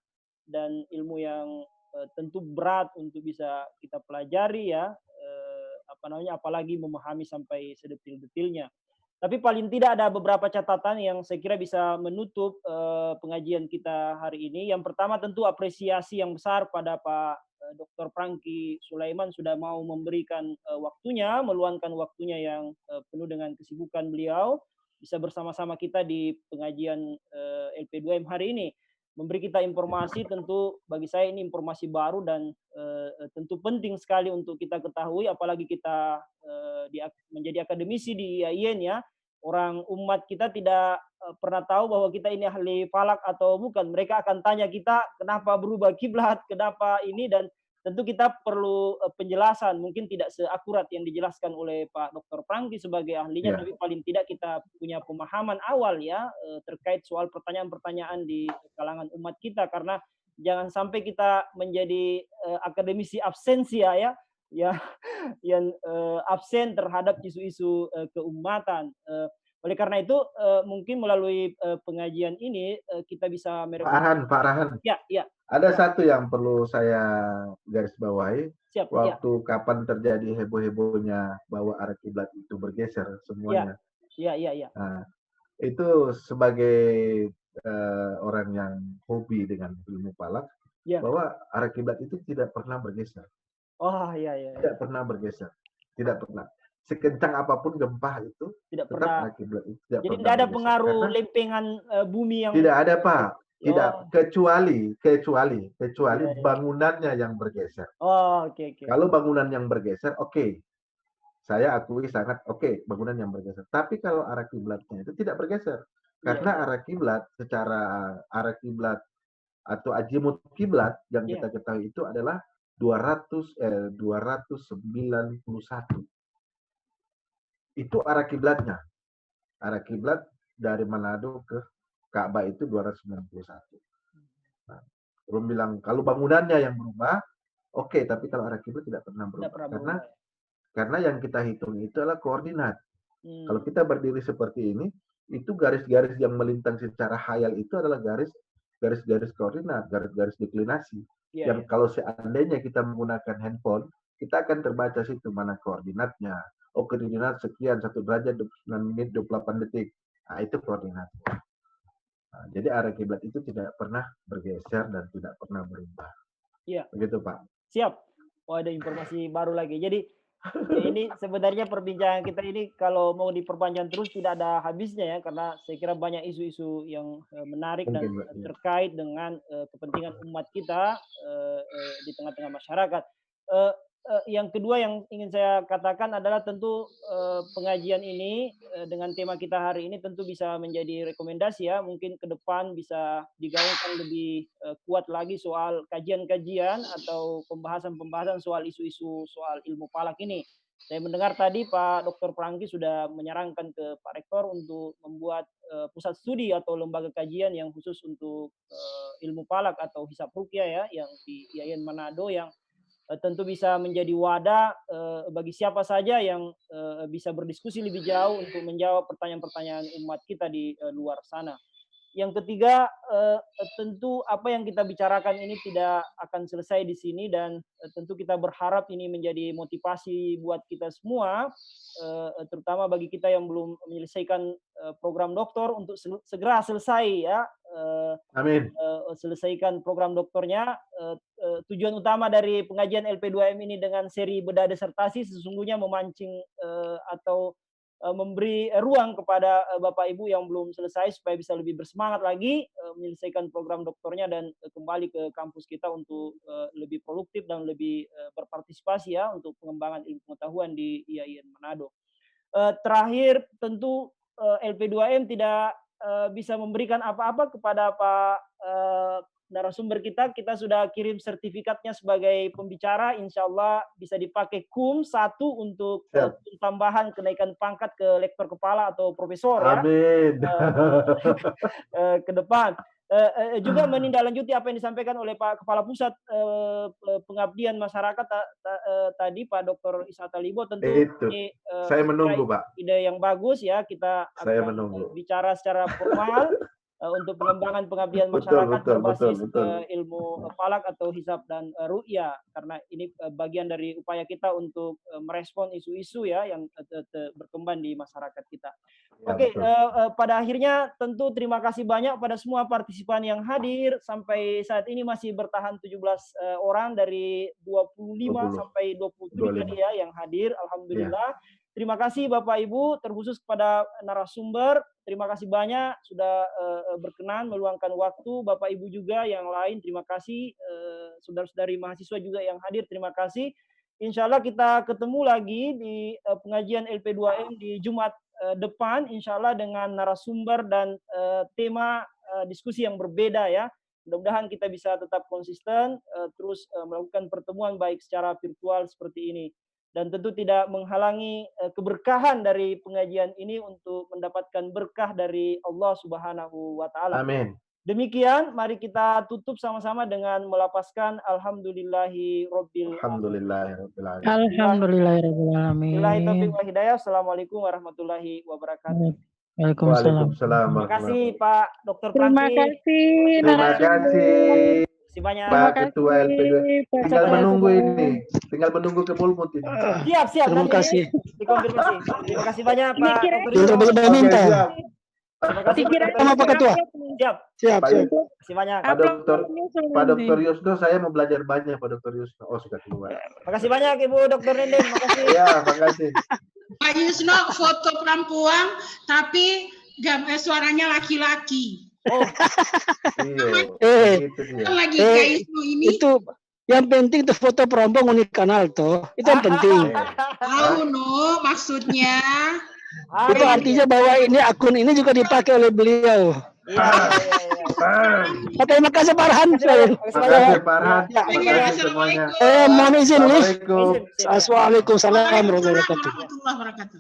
dan ilmu yang tentu berat untuk bisa kita pelajari ya. Apalagi memahami sampai sedetil-detilnya. Tapi paling tidak ada beberapa catatan yang saya kira bisa menutup pengajian kita hari ini. Yang pertama tentu apresiasi yang besar pada Pak Dr. Prangki Sulaiman sudah mau memberikan waktunya, meluangkan waktunya yang penuh dengan kesibukan beliau, bisa bersama-sama kita di pengajian LP2M hari ini. Memberi kita informasi, tentu bagi saya ini informasi baru dan tentu penting sekali untuk kita ketahui, apalagi kita menjadi akademisi di IAIN ya. Orang umat kita tidak pernah tahu bahwa kita ini ahli falak atau bukan. Mereka akan tanya kita kenapa berubah kiblat, kenapa ini, dan tentu kita perlu penjelasan. Mungkin tidak seakurat yang dijelaskan oleh Pak Dr. Prangki sebagai ahlinya, tapi paling tidak kita punya pemahaman awal ya terkait soal pertanyaan-pertanyaan di kalangan umat kita, karena jangan sampai kita menjadi akademisi absensia ya yang absen terhadap isu-isu keumatan. Oleh karena itu mungkin melalui pengajian ini kita bisa Pak Rahan. Ya. Ada satu yang perlu saya garis bawahi. Siap, waktu kapan terjadi heboh-hebohnya bahwa arah kiblat itu bergeser semuanya. Iya. Nah, itu sebagai orang yang hobi dengan ilmu falak, bahwa arah kiblat itu tidak pernah bergeser. Oh iya. Tidak pernah bergeser, tidak pernah. Sekencang apapun gempa itu tidak tetap pernah. arah kiblat itu tidak Jadi pernah tidak ada bergeser. pengaruh Karena lempengan bumi yang tidak ada, Pak. Tidak, kecuali bangunannya yang bergeser. Oh, oke. Kalau bangunan yang bergeser, oke. Saya akui sangat oke, bangunan yang bergeser. Tapi kalau arah kiblatnya itu tidak bergeser. Karena arah kiblat, secara arah kiblat atau azimut kiblat yang kita ketahui itu adalah 291. Itu arah kiblatnya. Arah kiblat dari Manado ke Ka'bah itu 291. Nah, belum bilang kalau bangunannya yang berubah, oke, tapi kalau arah kiblat tidak pernah berubah. Karena yang kita hitung itu adalah koordinat. Kalau kita berdiri seperti ini, itu garis-garis yang melintang secara khayal itu adalah garis-garis koordinat, garis-garis deklinasi. Yang kalau seandainya kita menggunakan handphone, kita akan terbaca situ mana koordinatnya. Oh, koordinat sekian, 1 derajat 29 menit 28 detik. Nah, itu koordinat. Nah, jadi arah kiblat itu tidak pernah bergeser dan tidak pernah berubah. Iya. Begitu, Pak. Siap. Oh, ada informasi baru lagi. Jadi ya ini sebenarnya perbincangan kita ini kalau mau diperpanjang terus tidak ada habisnya ya, karena saya kira banyak isu-isu yang menarik dan terkait dengan kepentingan umat kita di tengah-tengah masyarakat. Yang kedua yang ingin saya katakan adalah tentu pengajian ini dengan tema kita hari ini tentu bisa menjadi rekomendasi ya, mungkin ke depan bisa digaungkan lebih kuat lagi soal kajian-kajian atau pembahasan-pembahasan soal isu-isu soal ilmu falak ini. Saya mendengar tadi Pak Dr. Prangki sudah menyarankan ke Pak Rektor untuk membuat pusat studi atau lembaga kajian yang khusus untuk ilmu falak atau hisab ruqyah ya, yang di IAIN Manado, yang tentu bisa menjadi wadah bagi siapa saja yang bisa berdiskusi lebih jauh untuk menjawab pertanyaan-pertanyaan umat kita di luar sana. Yang ketiga, tentu apa yang kita bicarakan ini tidak akan selesai di sini, dan tentu kita berharap ini menjadi motivasi buat kita semua, terutama bagi kita yang belum menyelesaikan program doktor untuk segera selesai ya. Amin. Selesaikan program doktornya. Tujuan utama dari pengajian LP2M ini dengan seri bedah disertasi sesungguhnya memancing atau memberi ruang kepada Bapak Ibu yang belum selesai supaya bisa lebih bersemangat lagi menyelesaikan program doktornya dan kembali ke kampus kita untuk lebih produktif dan lebih berpartisipasi ya untuk pengembangan ilmu pengetahuan di IAIN Manado. Terakhir tentu LP2M tidak bisa memberikan apa-apa kepada Pak narasumber kita sudah kirim sertifikatnya sebagai pembicara, insya Allah bisa dipakai KUM 1 untuk tambahan kenaikan pangkat ke lektor kepala atau profesor ya. Amin. Ke depan. Juga menindaklanjuti apa yang disampaikan oleh Pak Kepala Pusat Pengabdian Masyarakat tadi Pak Dr. Isat Alibo, tentu ini saya menunggu Pak. Ide yang bagus ya, kita akan bicara secara formal untuk pengembangan pengabdian masyarakat berbasis ilmu falak atau hisab dan ru'ya, karena ini bagian dari upaya kita untuk merespon isu-isu ya yang berkembang di masyarakat kita. Oke, pada akhirnya tentu terima kasih banyak pada semua partisipan yang hadir. Sampai saat ini masih bertahan 17 orang dari 25 sampai 27 tadi ya yang hadir. Alhamdulillah. Terima kasih Bapak Ibu, terkhusus kepada narasumber. Terima kasih banyak sudah berkenan meluangkan waktu. Bapak Ibu juga yang lain, terima kasih. Saudara-saudari mahasiswa juga yang hadir, terima kasih. Insya Allah kita ketemu lagi di pengajian LP2M di Jumat depan, insya Allah dengan narasumber dan tema diskusi yang berbeda ya. Mudah-mudahan kita bisa tetap konsisten, terus melakukan pertemuan baik secara virtual seperti ini. Dan tentu tidak menghalangi keberkahan dari pengajian ini untuk mendapatkan berkah dari Allah Subhanahu wa Ta'ala. Amin. Demikian, mari kita tutup sama-sama dengan melapaskan Alhamdulillahi Rabbil Alhamdulillahirabbil alamin. Billahi taufiq wal hidayah. Assalamualaikum warahmatullahi wabarakatuh. Waalaikumsalam. Terima kasih Pak Dr. Prangki. Terima kasih. Terima kasih. Terima kasih banyak. Pak Ketua LP2. Tinggal menunggu ini. Tinggal menunggu ke Bulmut ini. Siap. Terima kasih. Dikonfirmasi. Terima kasih banyak Pak. Sudah minta. Terima kasih Sama Pak Ketua. Siap. Siap. Terima kasih banyak. Pak Dr. Yusno, saya mau belajar banyak Pak Dr. Yusno. Oh, sudah keluar. Terima kasih banyak Ibu Dr. Nenden. Terima kasih. Ya, terima kasih. Pak Yusno foto perempuan tapi suaranya laki-laki. Oh. Kan lagi Kak Yusno ini. Itu yang penting tuh foto perempuan unik kanal tuh. Itu yang penting. Tahu no maksudnya. Itu artinya bahwa ini akun ini juga dipakai oleh beliau. Terima kasih Farhan. Terima kasih Farhan. Terima kasih semuanya. Mohon izin nih. Assalamualaikum. Assalamualaikum warahmatullahi wabarakatuh. Warahmatullahi wabarakatuh.